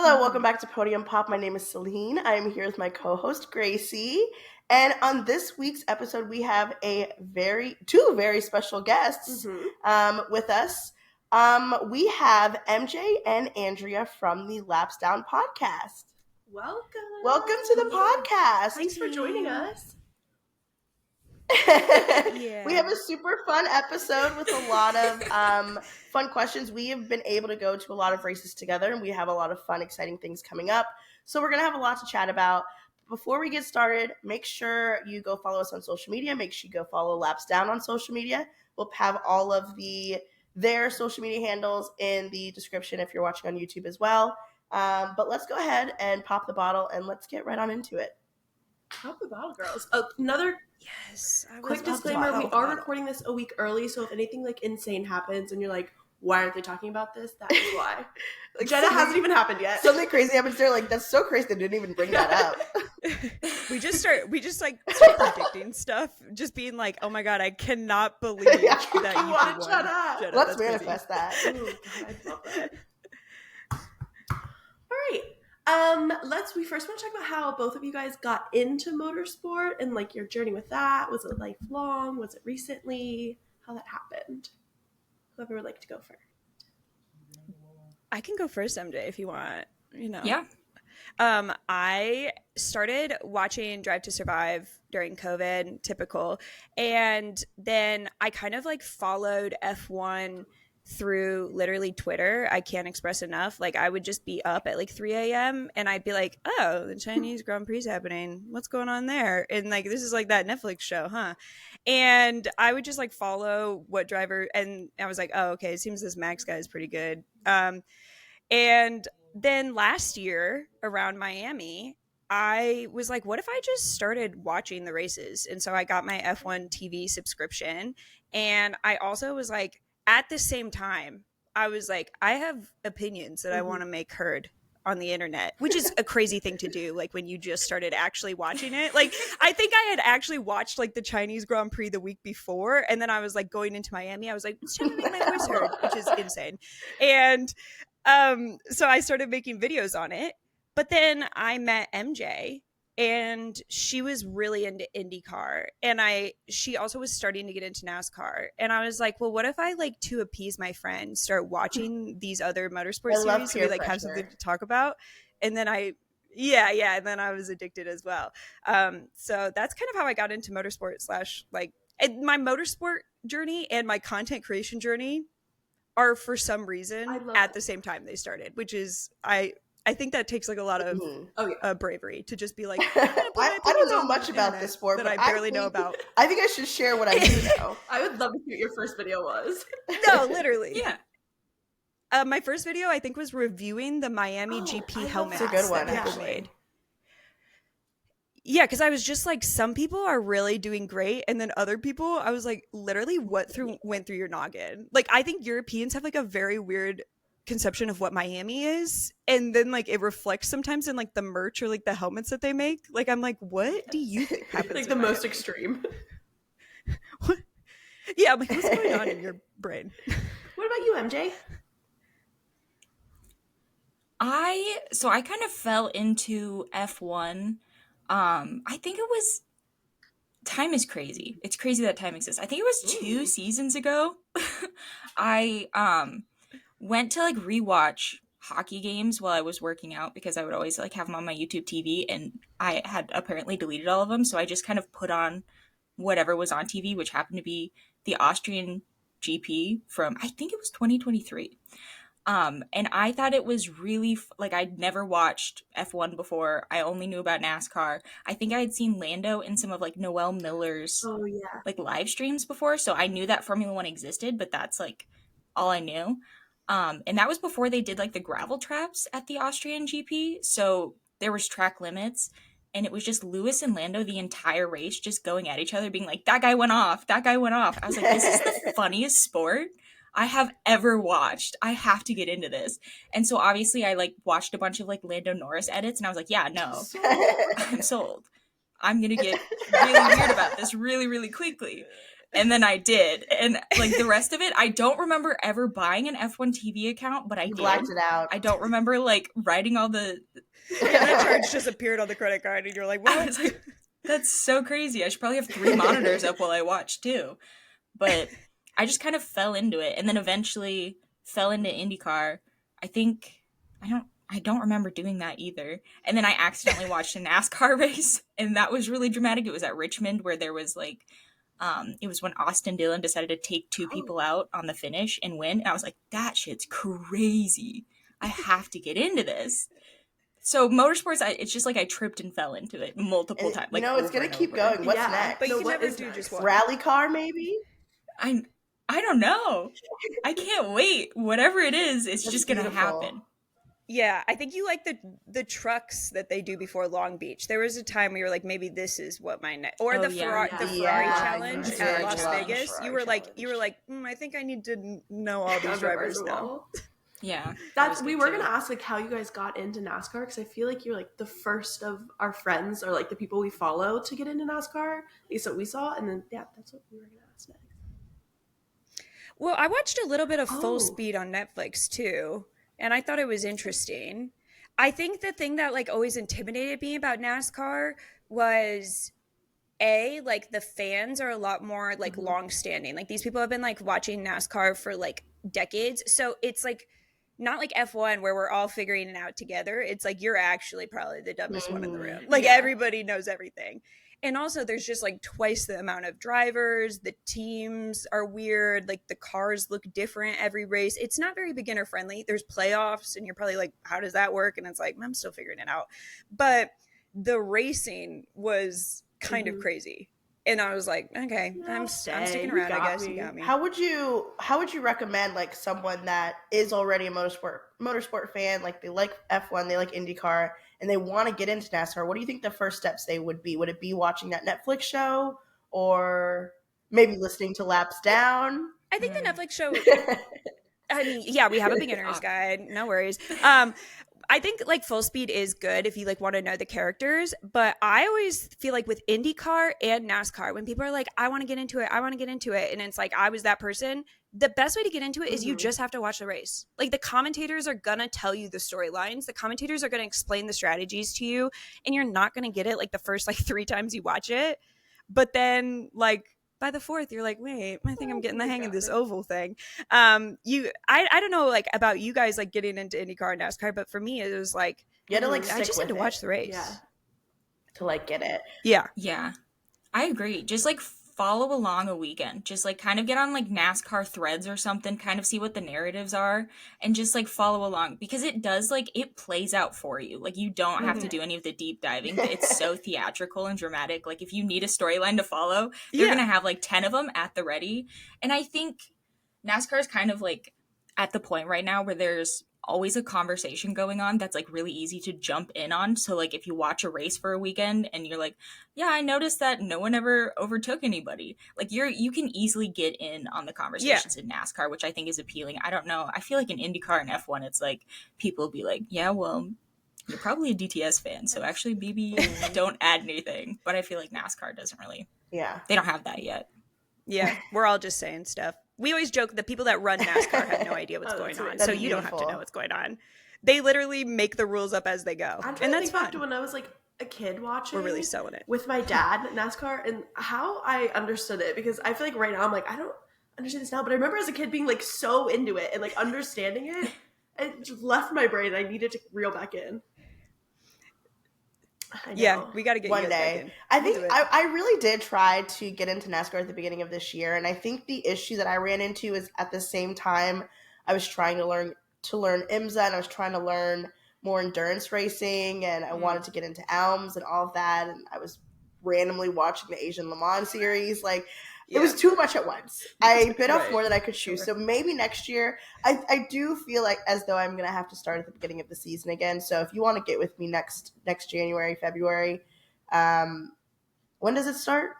Hello, welcome back to Podium Pop. My name is Celine. I am here with my co-host Gracie, and on this week's episode, we have two very special guests with us. We have MJ and Andrea from the LapsDown podcast. Welcome to the podcast. Thanks for joining us. We have a super fun episode with a lot of fun questions. We have been able to go to a lot of races together, and we have a lot of fun, exciting things coming up. So we're going to have a lot to chat about. Before we get started, make sure you go follow us on social media. Make sure you go follow LapsDown on social media. We'll have all of their social media handles in the description if you're watching on YouTube as well. But let's go ahead and pop the bottle, and let's get right on into it. Pop the bottle, girls. Another quick disclaimer, we are recording this a week early, so if anything like insane happens and you're like, why aren't they talking about this? That is why. Jenna hasn't even happened yet. Something crazy happens there, like that's so crazy they didn't even bring that up. we just start predicting stuff, just being like, oh my god, I cannot believe that you did one. Jenna, let's manifest that. Ooh, God, I love that. All right. We first want to talk about how both of you guys got into motorsport and like your journey with that. Was it lifelong? Was it recently? How that happened? Whoever would like to go first. I can go first, MJ, if you want. Yeah. I started watching Drive to Survive during COVID, typical, and then I kind of like followed F1 through literally Twitter. I can't express enough. Like I would just be up at like 3 a.m. and I'd be like, oh, the Chinese Grand Prix is happening. What's going on there? And like, this is like that Netflix show, huh? And I would just like follow what driver, and I was like, oh, okay, it seems this Max guy is pretty good. And then last year around Miami, I was like, what if I just started watching the races? And so I got my F1 TV subscription. And I also was like, at the same time, I was like, I have opinions that I want to make heard on the internet, which is a crazy thing to do. Like when you just started actually watching it, like I think I had actually watched like the Chinese Grand Prix the week before. And then I was like going into Miami, I was like, let's try to make my voice heard, which is insane. And so I started making videos on it. But then I met MJ, and she was really into IndyCar, and she also was starting to get into NASCAR. And I was like, well, what if I like to appease my friends, start watching these other motorsport series so we like have something to talk about? And then and then I was addicted as well. So that's kind of how I got into motorsport / like my motorsport journey and my content creation journey are for some reason at the same time they started, which is I think that takes like a lot of bravery to just be like, I don't know much about this sport, that I barely know about. I think I should share what I do know. I would love to see what your first video was. No, literally. Yeah. My first video I think was reviewing the Miami GP helmets. That's a good one, that actually. made. Yeah, because I was just like, some people are really doing great, and then other people, I was like, literally, what went through your noggin? Like, I think Europeans have like a very weird conception of what Miami is, and then like it reflects sometimes in like the merch or like the helmets that they make. Like I'm like, what do you think happens? Like the most extreme. What? Yeah, I'm like, what's going on in your brain? What about you, MJ? I kind of fell into F1. I think it was, time is crazy. It's crazy that time exists. I think it was 2 seasons ago. I went to like rewatch hockey games while I was working out, because I would always like have them on my YouTube TV, and I had apparently deleted all of them. So I just kind of put on whatever was on TV, which happened to be the Austrian GP from, I think it was 2023. And I thought it was really, like, I'd never watched F1 before. I only knew about NASCAR. I think I had seen Lando in some of, like, Noel Miller's, like, live streams before. So I knew that Formula 1 existed, but that's, like, all I knew. And that was before they did, like, the gravel traps at the Austrian GP. So there was track limits. And it was just Lewis and Lando the entire race just going at each other, being like, that guy went off. That guy went off. I was like, this is the funniest sport I have ever watched. I have to get into this. And so obviously I like watched a bunch of like Lando Norris edits, and I was like, yeah, no, I'm sold. I'm going to get really weird about this really, really quickly. And then I did. And like the rest of it, I don't remember ever buying an F1 TV account, but I did. Blacked it out. I don't remember like writing all the that charge just appeared on the credit card and you're like, what? I was like, that's so crazy. I should probably have 3 monitors up while I watch too. But I just kind of fell into it and then eventually fell into IndyCar. I don't remember doing that either. And then I accidentally watched a NASCAR race and that was really dramatic. It was at Richmond where there was like it was when Austin Dillon decided to take 2 people out on the finish and win. And I was like, that shit's crazy. I have to get into this. So motorsports, it's just like I tripped and fell into it multiple times. Like, it's going to keep going. What's next? But you can never do just one. Rally car, maybe? I don't know. I can't wait. Whatever it is, it's just going to happen. Yeah, I think you like the trucks that they do before Long Beach. There was a time where you were like, maybe this is what my next, or the Ferrari challenge at Las Vegas. You were like, I think I need to know all these drivers now. Yeah, we were gonna ask like how you guys got into NASCAR because I feel like you're like the first of our friends or like the people we follow to get into NASCAR. At least what we saw, and then that's what we were gonna ask next. Well, I watched a little bit of Full Speed on Netflix too. And I thought it was interesting. I think the thing that like always intimidated me about NASCAR was like the fans are a lot more like long standing. Like these people have been like watching NASCAR for like decades. So it's like not like F1 where we're all figuring it out together. It's like you're actually probably the dumbest one in the room. Like everybody knows everything. And also there's just like twice the amount of drivers. The teams are weird. Like the cars look different every race. It's not very beginner friendly. There's playoffs and you're probably like, how does that work? And it's like, I'm still figuring it out. But the racing was kind of crazy. And I was like, okay, I'm sticking around, I guess. You got me. How would you recommend like someone that is already a motorsport fan, like they like F1, they like IndyCar, and they want to get into NASCAR? What do you think the first steps they would be? Would it be watching that Netflix show or maybe listening to LapsDown? I think the Netflix show, I mean, we have a beginner's guide. No worries. I think like Full Speed is good if you like want to know the characters, but I always feel like with IndyCar and NASCAR, when people are like, I want to get into it, and it's like, I was that person, the best way to get into it is you just have to watch the race. Like the commentators are going to tell you the storylines. The commentators are going to explain the strategies to you, and you're not going to get it like the first like 3 times you watch it. But then like by the 4th, you're like, wait, I think I'm getting the hang of this oval thing. I don't know like about you guys like getting into IndyCar and NASCAR, but for me it was like you had to like I just had to watch the race to like get it. Yeah, I agree. Just like follow along a weekend. Just like kind of get on like NASCAR threads or something, kind of see what the narratives are and just like follow along because it does like it plays out for you. Like you don't have to do any of the deep diving. It's so theatrical and dramatic. Like if you need a storyline to follow, they're going to have like 10 of them at the ready. And I think NASCAR is kind of like at the point right now where there's always a conversation going on that's like really easy to jump in on. So like if you watch a race for a weekend and you're like, yeah, I noticed that no one ever overtook anybody, like you can easily get in on the conversations in NASCAR, which I think is appealing. I don't know, I feel like in IndyCar and F1 it's like people will be like, yeah, well, you're probably a DTS fan, so actually maybe don't add anything. But I feel like NASCAR doesn't really, they don't have that yet. Yeah, we're all just saying stuff. We always joke the people that run NASCAR have no idea what's going on, so you don't have to know what's going on. They literally make the rules up as they go, and that's fun. Back to when I was like a kid watching. We're really selling it with my dad NASCAR, and how I understood it because I feel like right now I'm like I don't understand this now, but I remember as a kid being like so into it and like understanding it, it just left my brain. I needed to reel back in. Yeah, we got to get one you day. Back in. I think I really did try to get into NASCAR at the beginning of this year, and I think the issue that I ran into is at the same time I was trying to learn IMSA, and I was trying to learn more endurance racing, and I wanted to get into ELMS and all of that, and I was randomly watching the Asian Le Mans series. Like it was too much at once. I bit off more than I could chew. So maybe next year, I do feel like as though I'm going to have to start at the beginning of the season again. So if you want to get with me next January, February, when does it start?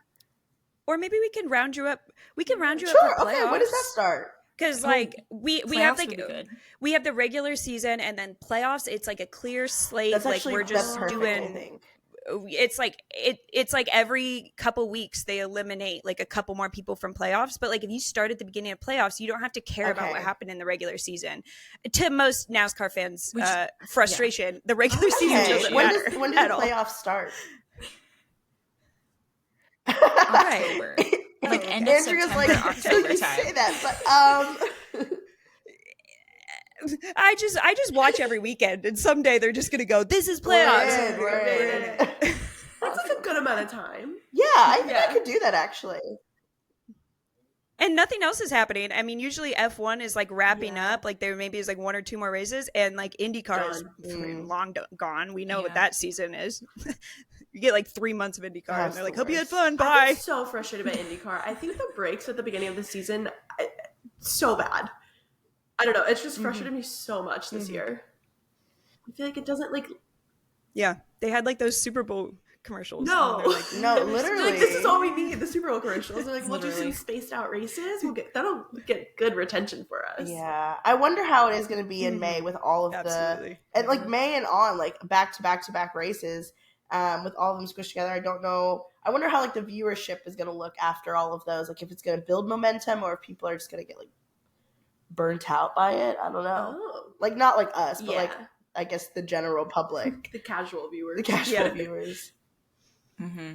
Or maybe we can round you up. We can round you up for playoffs. Okay, when does that start? Because like we have like we have the regular season and then playoffs. It's like a clear slate. That's like actually, we're just perfect, doing. I think. it's like it's like every couple weeks they eliminate like a couple more people from playoffs, but like if you start at the beginning of playoffs, you don't have to care about what happened in the regular season. To most NASCAR fans, frustration, the regular season doesn't matter. When do the playoffs start? October. Like end of Andrea's September, like, October so you time. say that, but I just watch every weekend, and someday they're just gonna go, this is playoffs. Right. That's like a good amount of time. Yeah, I think I could do that actually. And nothing else is happening. I mean, usually F1 is like wrapping up. Like there maybe is like 1 or 2 more races, and like IndyCar is long gone. We know what that season is. You get like 3 months of IndyCar, and they're like, "Hope you had fun. Bye." I'm so frustrated about IndyCar. I think the breaks at the beginning of the season, so bad. I don't know. It's just frustrated me so much this year. I feel like it doesn't like. Yeah, they had like those Super Bowl commercials. No, like, no, literally. Like, this is all we need. The Super Bowl commercials. They're like, we'll do some spaced out races. That'll get good retention for us. Yeah, I wonder how it is going to be in May with all of and like May and on like back to back races. With all of them squished together, I don't know. I wonder how like the viewership is going to look after all of those. Like if it's going to build momentum or if people are just going to get like burnt out by it. I don't know. Oh. Like not like us, but like I guess the general public, the casual viewers, viewers. Mm-hmm.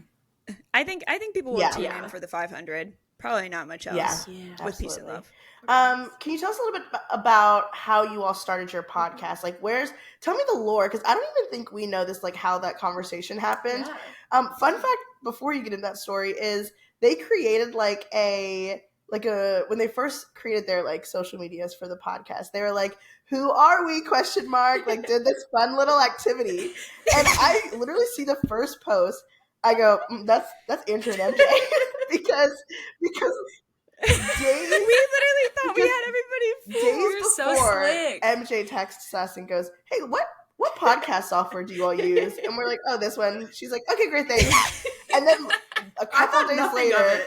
I think people will tune in for the 500. Probably not much else. Yeah, with peace and love. Can you tell us a little bit about how you all started your podcast? Like, tell me the lore, because I don't even think we know this, like how that conversation happened. Yeah. Fun fact before you get into that story is they created when they first created their like social medias for the podcast, they were like, "Who are we?" ? Like did this fun little activity, and I literally see the first post. I go, that's Andrea and MJ because we literally thought we had everybody days before MJ texts us and goes, "Hey, what podcast software do you all use?" And we're like, "Oh, this one." She's like, "Okay, great, thanks." And then a couple days later,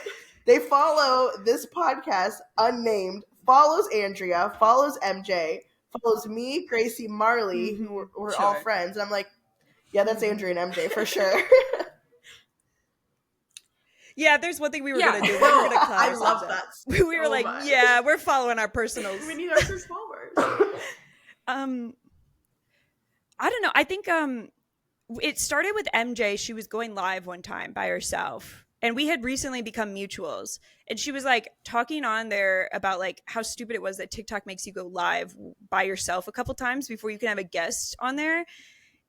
they follow this podcast, unnamed, follows Andrea, follows MJ, follows me, Gracie, Marley, who we're all friends. And I'm like, yeah, that's Andrea and MJ for sure. Yeah, there's one thing we were going to do. We were going to cloud I love that. We were like, yeah, we're following our personals. We need our first followers. I don't know. I think it started with MJ. She was going live one time by herself. And we had recently become mutuals. And she was like talking on there about like how stupid it was that TikTok makes you go live by yourself a couple times before you can have a guest on there.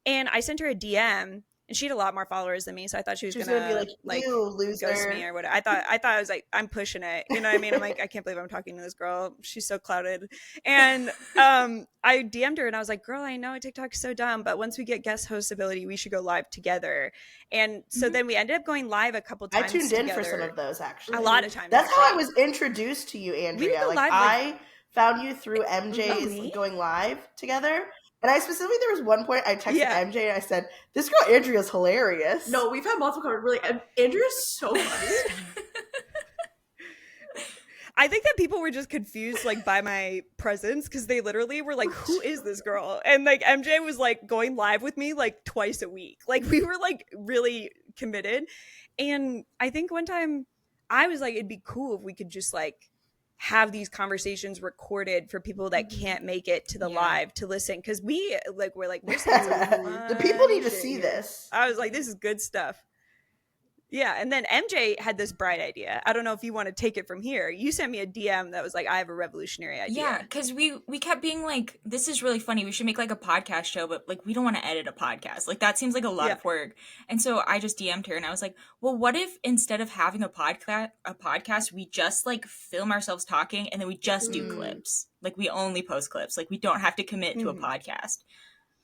And I sent her a DM. And she had a lot more followers than me, so I thought she was gonna be like you loser, ghost me or whatever. I thought I was like, I'm pushing it. You know what I mean? I'm like, I can't believe I'm talking to this girl. She's so clouded. And I DM'd her and I was like, girl, I know TikTok's so dumb, but once we get guest host ability, we should go live together. And so then we ended up going live a couple times. I tuned in for some of those actually. A lot of times. That's how I was introduced to you, Andrea. I found you through MJ's going live together. And I specifically, there was one point I texted MJ and I said, "This girl Andrea's hilarious." No, we've had multiple comments. Really, Andrea's so funny. I think that people were just confused like by my presence because they literally were like, "Who is this girl?" And like MJ was like going live with me like twice a week. Like we were like really committed. And I think one time I was like, it'd be cool if we could just like have these conversations recorded for people that can't make it to the live to listen, because we're like the people need to see this. I was like, this is good stuff. Yeah, and then MJ had this bright idea. I don't know if you want to take it from here. You sent me a DM that was like, I have a revolutionary idea. Yeah, because we kept being like, this is really funny. We should make like a podcast show, but like we don't want to edit a podcast. Like that seems like a lot of work. And so I just DM'd her and I was like, well, what if instead of having a podcast, we just like film ourselves talking and then we just do clips. Like we only post clips. Like we don't have to commit to a podcast.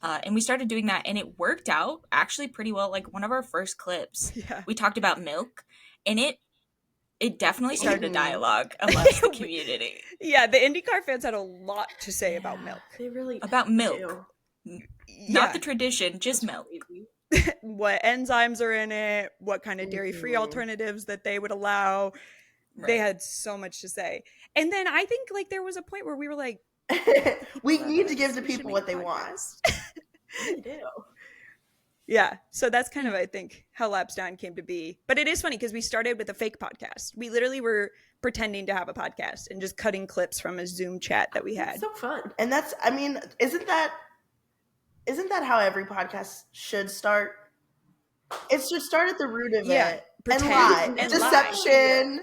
And we started doing that, and it worked out actually pretty well. Like one of our first clips, we talked about milk, and it definitely started a dialogue amongst the community. Yeah, the IndyCar fans had a lot to say about milk. They really about milk, not the tradition, just milk. What enzymes are in it? What kind of dairy-free alternatives that they would allow? Right. They had so much to say, and then I think like there was a point where we were like, we need to give the people what they want. We do. Yeah, so that's kind of, I think, how LapsDown came to be. But it is funny because we started with a fake podcast. We literally were pretending to have a podcast and just cutting clips from a Zoom chat that we had. It's so fun. And that's, I mean, isn't that how every podcast should start? It should start at the root of it. Pretend and lie. and Deception.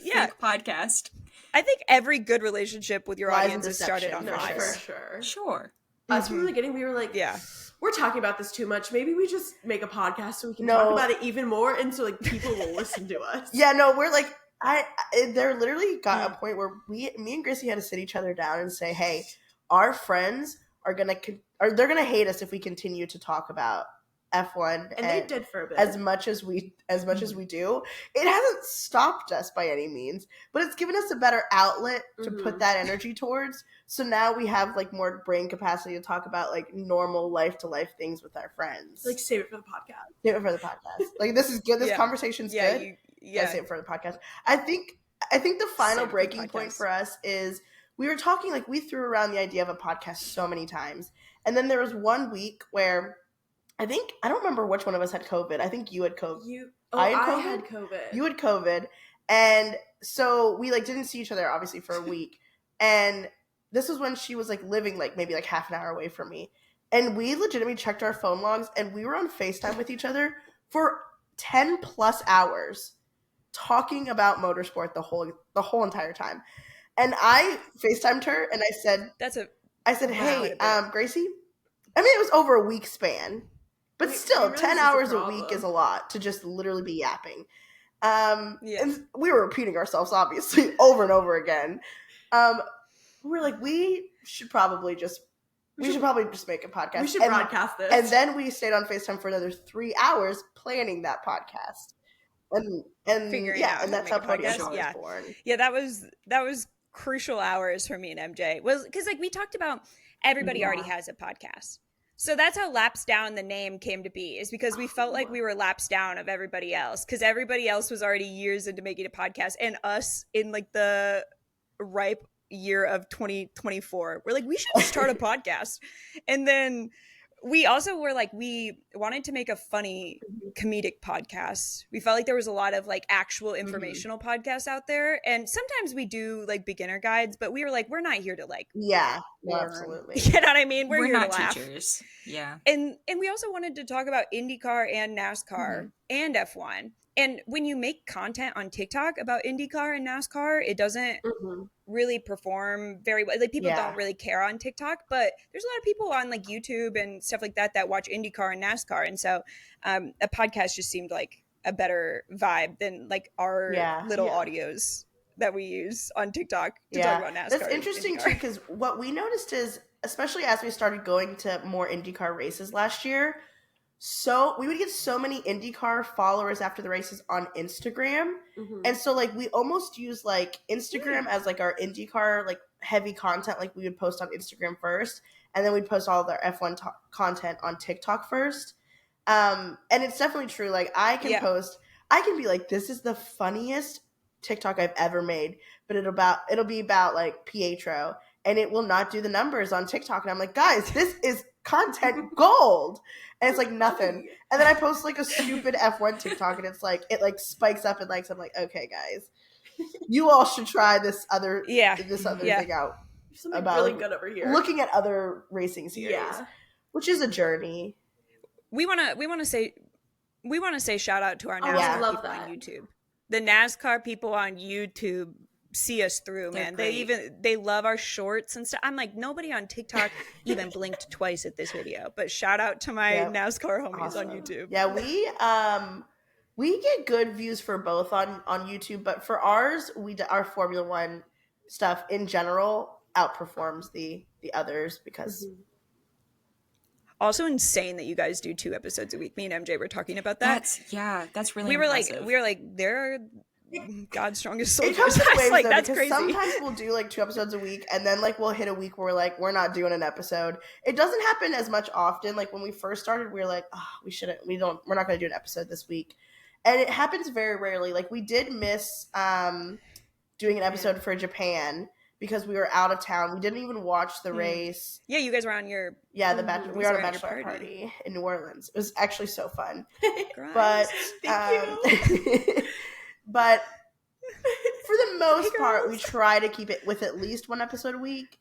Yeah. Fake podcast. I think every good relationship with your Lies audience and is started deception, on for lies. For sure. Sure. Us from the beginning, we were like, Yeah. we're talking about this too much. Maybe we just make a podcast so we can talk about it even more, and so like people will listen to us. Yeah, no, we're like, there literally got a point where me and Gracie had to sit each other down and say, hey, our friends they're gonna hate us if we continue to talk about F1, and they did for a bit. As much as we do. It hasn't stopped us by any means, but it's given us a better outlet to put that energy towards. So now we have like more brain capacity to talk about like normal life to life things with our friends. Like save it for the podcast. Save it for the podcast. Like this is good. This conversation's good. Save it for the podcast. I think the final breaking point for us is we were talking, like we threw around the idea of a podcast so many times, and then there was one week where I don't remember which one of us had COVID. I think you had COVID. I had COVID. You had COVID. And so we like didn't see each other obviously for a week. And this was when she was like living like maybe like half an hour away from me. And we legitimately checked our phone logs and we were on FaceTime with each other for 10 plus hours talking about motorsport the whole entire time. And I FaceTimed her and I said, hey, Gracie, I mean, it was over a week span. But still, 10 hours a week is a lot to just literally be yapping. And we were repeating ourselves, obviously, over and over again. We were like, we should probably just make a podcast. We should broadcast this. And then we stayed on FaceTime for another 3 hours planning that podcast. And figuring out and that's how Podium Pop was born. Yeah, that was crucial hours for me and MJ. Was because like we talked about everybody already has a podcast. So that's how LapsDown, the name, came to be, is because we felt like we were LapsDown of everybody else, because everybody else was already years into making a podcast, and us in like the ripe year of 2024, we're like, we should start a podcast. And then we also were like, we wanted to make a funny comedic podcast. We felt like there was a lot of like actual informational podcasts out there, and sometimes we do like beginner guides, but we were like, we're not here to like absolutely, you know what I mean, we're here not to laugh. Teachers. And we also wanted to talk about IndyCar and NASCAR and F1. And when you make content on TikTok about IndyCar and NASCAR, it doesn't really perform very well. Like people don't really care on TikTok, but there's a lot of people on like YouTube and stuff like that watch IndyCar and NASCAR. And so a podcast just seemed like a better vibe than like our little audios that we use on TikTok to talk about NASCAR. That's interesting too, because what we noticed is, especially as we started going to more IndyCar races last year, so we would get so many IndyCar followers after the races on Instagram. And so like we almost use like Instagram as like our IndyCar like heavy content. Like we would post on Instagram first, and then we'd post all of our F1 content on TikTok first. And it's definitely true. Like I can be like, this is the funniest TikTok I've ever made, but it'll be about like Pietro, and it will not do the numbers on TikTok. And I'm like, guys, this is content gold. And it's like nothing. And then I post like a stupid F1 TikTok, and it's like, it like spikes up and likes. I'm like, okay, guys, you all should try this other thing out. Something about really good over here. Looking at other racing series, which is a journey. We want to say shout out to our NASCAR people on YouTube. The NASCAR people on YouTube see us through, man. They love our shorts and stuff. I'm like, nobody on TikTok even blinked twice at this video, but shout out to my NASCAR homies on YouTube. Yeah, we get good views for both on YouTube, but for ours, our Formula One stuff in general outperforms the others because. Also insane that you guys do 2 episodes a week. Me and MJ were talking about that. That's really impressive. We were like, they're God's strongest soldiers. It comes in waves, like, though, that's because crazy. Sometimes we'll do like 2 episodes a week, and then like we'll hit a week where we're like, we're not doing an episode. It doesn't happen as much often. Like when we first started, we were like, we're not going to do an episode this week. And it happens very rarely. Like we did miss doing an episode for Japan because we were out of town. We didn't even watch the race. Yeah, you guys were on your we were on a bachelor party in New Orleans. It was actually so fun. But Thank you. But for the most part, we try to keep it with at least one episode a week.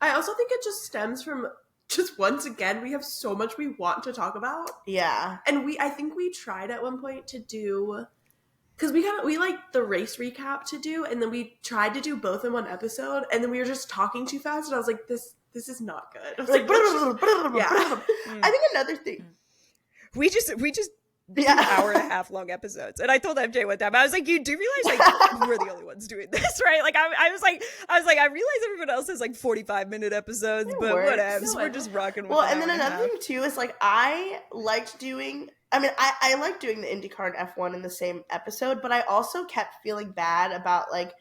I also think it just stems from just once again, we have so much we want to talk about. Yeah. And I think we tried at one point to do, because we like the race recap to do, and then we tried to do both in one episode, and then we were just talking too fast, and I was like, this is not good. I was like, I think another thing. We just hour and a half long episodes. And I told MJ one time, I was like, you do realize like we're the only ones doing this, right? Like I was like, I realize everyone else has like 45-minute episodes, but whatever. We're just rocking with Well, and then another thing too is like I like doing the IndyCar and F1 in the same episode, but I also kept feeling bad about like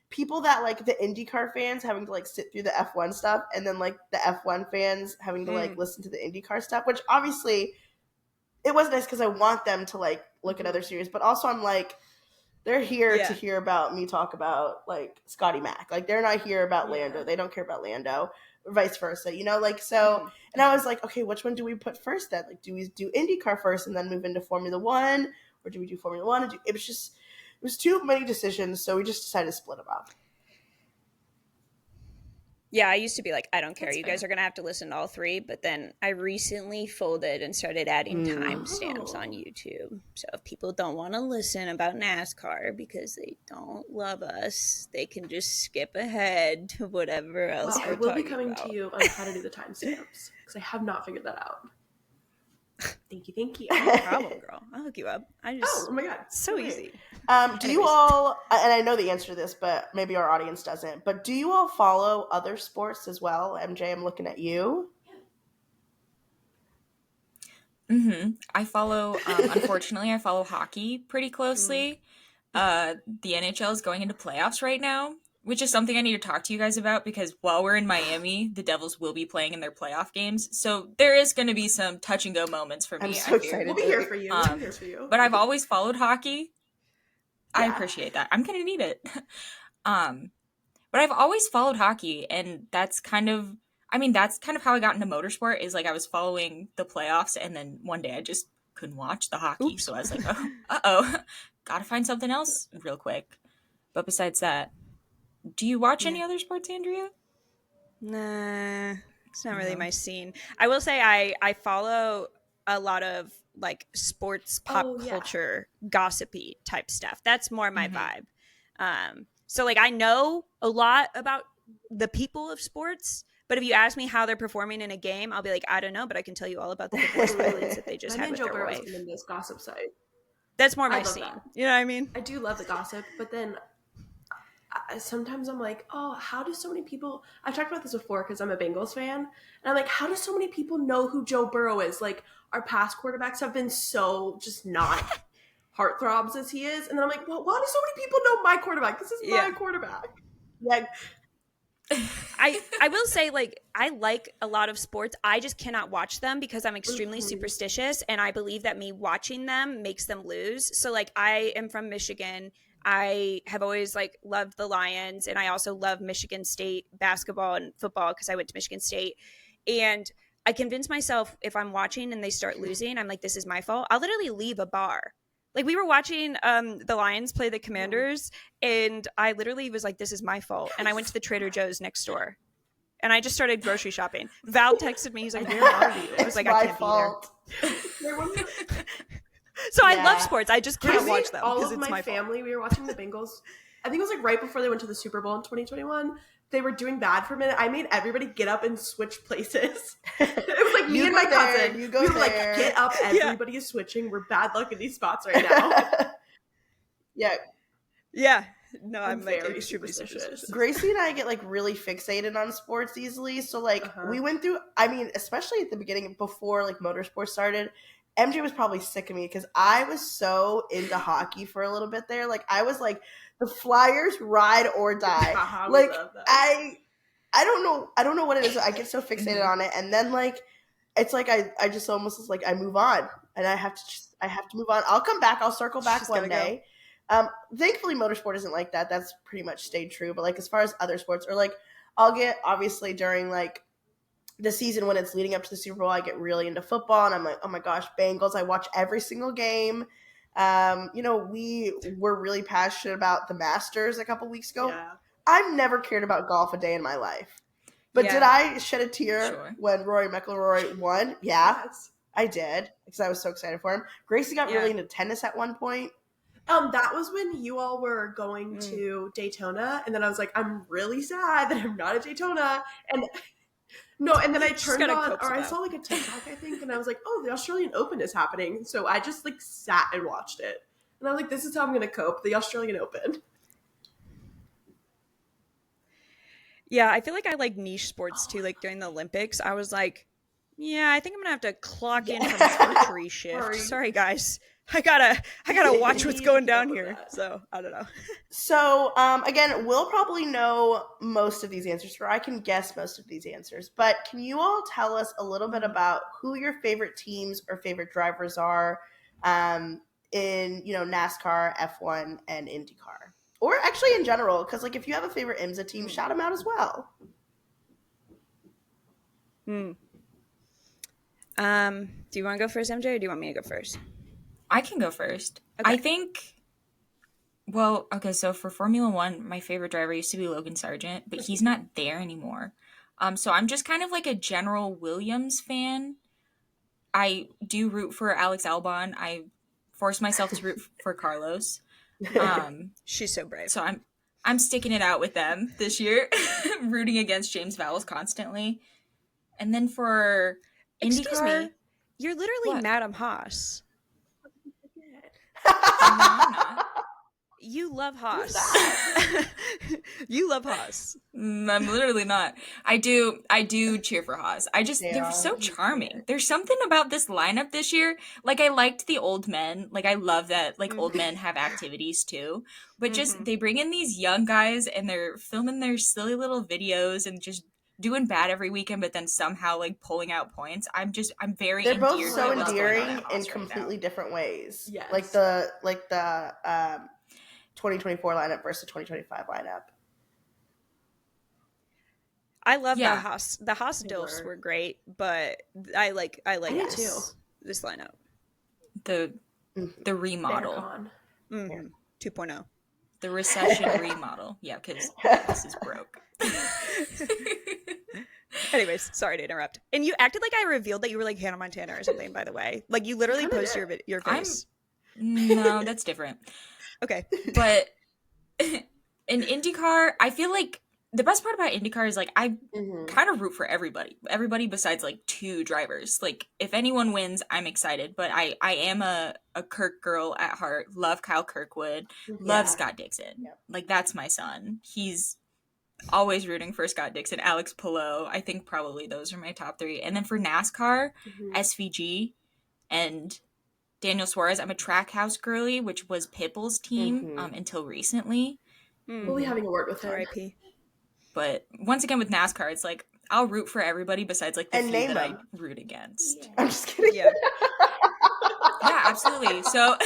people that like the IndyCar fans having to like sit through the F1 stuff, and then like the F1 fans having to like listen to the IndyCar stuff, which obviously it was nice because I want them to like look at other series, but also I'm like, they're here to hear about me talk about like Scotty Mac. Like they're not here about Lando. They don't care about Lando, or vice versa, you know? Like so, and I was like, okay, which one do we put first then? Like, do we do IndyCar first and then move into Formula One, or do we do Formula One? It was too many decisions, so we just decided to split them up. Yeah, I used to be like, I don't care. You guys are going to have to listen to all three. But then I recently folded and started adding timestamps on YouTube. So if people don't want to listen about NASCAR because they don't love us, they can just skip ahead to whatever else we're talking about. I will be coming to you on how to do the timestamps because I have not figured that out. Thank you. No problem, girl. I'll hook you up. Oh my god, so easy. Do you all, and I know the answer to this, but maybe our audience doesn't, but do you all follow other sports as well? MJ, I'm looking at you. I follow, unfortunately, I follow hockey pretty closely. The NHL is going into playoffs right now, which is something I need to talk to you guys about because while we're in Miami, the Devils will be playing in their playoff games. So there is going to be some touch and go moments for me. I'm so excited. We'll be here for you. But I've always followed hockey. I appreciate that. I'm going to need it. But I've always followed hockey, and that's kind of how I got into motorsport is like I was following the playoffs, and then one day I just couldn't watch the hockey. Oops. So I was like, gotta find something else real quick. But besides that, do you watch any other sports, Andrea? Nah, it's not really my scene. I will say I follow a lot of like sports pop culture gossipy type stuff. That's more my vibe. So like I know a lot about the people of sports, but if you ask me how they're performing in a game, I'll be like, I don't know, but I can tell you all about the divorce filings that they just had with their wife. In this gossip site. That's more my scene. That. You know what I mean? I do love the gossip, but then sometimes I'm like, oh, how do so many people, I've talked about this before because I'm a Bengals fan, and I'm like, how do so many people know who Joe Burrow is? Like, our past quarterbacks have been so just not heartthrobs as he is, and then I'm like, well, why do so many people know my quarterback? This is my quarterback. Like, I will say, like, I like a lot of sports. I just cannot watch them because I'm extremely superstitious, and I believe that me watching them makes them lose. So, like, I am from Michigan. I have always like loved the Lions, and I also love Michigan State basketball and football because I went to Michigan State. And I convince myself if I'm watching and they start losing, I'm like, this is my fault. I'll literally leave a bar. Like we were watching the Lions play the Commanders, and I literally was like, this is my fault. And I went to the Trader Joe's next door, and I just started grocery shopping. Val texted me. He's like, where are you? I was like, I can't be there. So I love sports. I just can't watch them because it's my family. Fault. We were watching the Bengals. I think it was like right before they went to the Super Bowl in 2021. They were doing bad for a minute. I made everybody get up and switch places. It was like me and my cousin. We were like, get up. Everybody is switching. We're bad luck in these spots right now. Yeah. No, I'm like extremely superstitious. Gracie and I get like really fixated on sports easily. So like we went through, I mean, especially at the beginning before like motorsports started, MJ was probably sick of me because I was so into hockey for a little bit there. Like I was like the Flyers ride or die. Like I don't know what it is. I get so fixated on it, and then like it's like I just almost like I move on, and I have to move on. I'll come back. I'll circle back one day. Thankfully, motorsport isn't like that. That's pretty much stayed true. But like as far as other sports, or like I'll get obviously during like the season when it's leading up to the Super Bowl, I get really into football, and I'm like, oh my gosh, Bengals! I watch every single game. We were really passionate about the Masters a couple weeks ago. Yeah. I've never cared about golf a day in my life. But did I shed a tear when Rory McIlroy won? Yeah, yes. I did, because I was so excited for him. Gracie got really into tennis at one point. That was when you all were going to Daytona, and then I was like, I'm really sad that I'm not at Daytona. And then I turned on, or I saw like a TikTok, I think, and I was like, oh, the Australian Open is happening. So I just like sat and watched it. And I was like, this is how I'm going to cope, the Australian Open. Yeah, I feel like I like niche sports too. Like during the Olympics, I was like, yeah, I think I'm gonna have to clock in from a archery shift. Sorry, guys. I gotta watch what's going down here. So I don't know. So again, we'll probably know most of these answers, or I can guess most of these answers. But can you all tell us a little bit about who your favorite teams or favorite drivers are in NASCAR, F1, and IndyCar? Or actually in general, because like if you have a favorite IMSA team, shout them out as well. Do you want to go first, MJ, or do you want me to go first? I can go first. Okay. I think, so for Formula One, my favorite driver used to be Logan Sargent, but he's not there anymore. So I'm just kind of like a general Williams fan. I do root for Alex Albon. I force myself to root for Carlos. She's so brave. So I'm sticking it out with them this year, rooting against James Vowles constantly. And then for IndyCar, excuse me, you're literally Madam Haas. No, I'm not. You love Haas. You love Haas. I'm literally not. I do cheer for Haas. They're so charming. There's something about this lineup this year. Like I liked the old men. Like I love that like old men have activities too. But just they bring in these young guys and they're filming their silly little videos and just doing bad every weekend, but then somehow like pulling out points. I'm very They're both endeared so endearing in completely different ways. Yes. Like the 2024 lineup versus the 2025 lineup. I love the Haas. The Haas Dilfs were great, but I like this lineup. The remodel. 2.0. The recession remodel. Yeah, because this is broke. Anyways, sorry to interrupt. And you acted like I revealed that you were like Hannah Montana or something, by the way. Like you literally post your face. No, that's different. Okay. But in IndyCar, I feel like the best part about IndyCar is like I kind of root for everybody besides like two drivers. Like if anyone wins, I'm excited, but I am a Kirk girl at heart. Love Kyle Kirkwood, love Scott Dixon. Like that's my son. He's always rooting for Scott Dixon. Alex Palou, I think probably those are my top three. And then for NASCAR, SVG and Daniel Suarez. I'm a Trackhouse girly, which was Pitbull's team until recently. We'll be having a word with him. R.I.P. But once again with NASCAR, it's like I'll root for everybody besides like the few that I root against. Yeah. I'm just kidding. Yeah, absolutely. So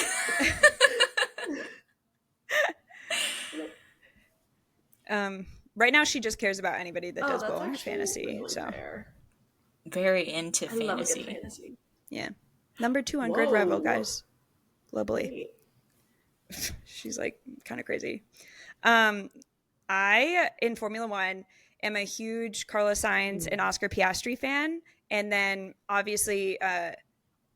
right now she just cares about anybody that does bowling fantasy. Really so very into fantasy. Love a good fantasy. Yeah. Number 2 on Grid Revel, guys. Globally. She's like kind of crazy. I, in Formula One, am a huge Carlos Sainz and Oscar Piastri fan. And then obviously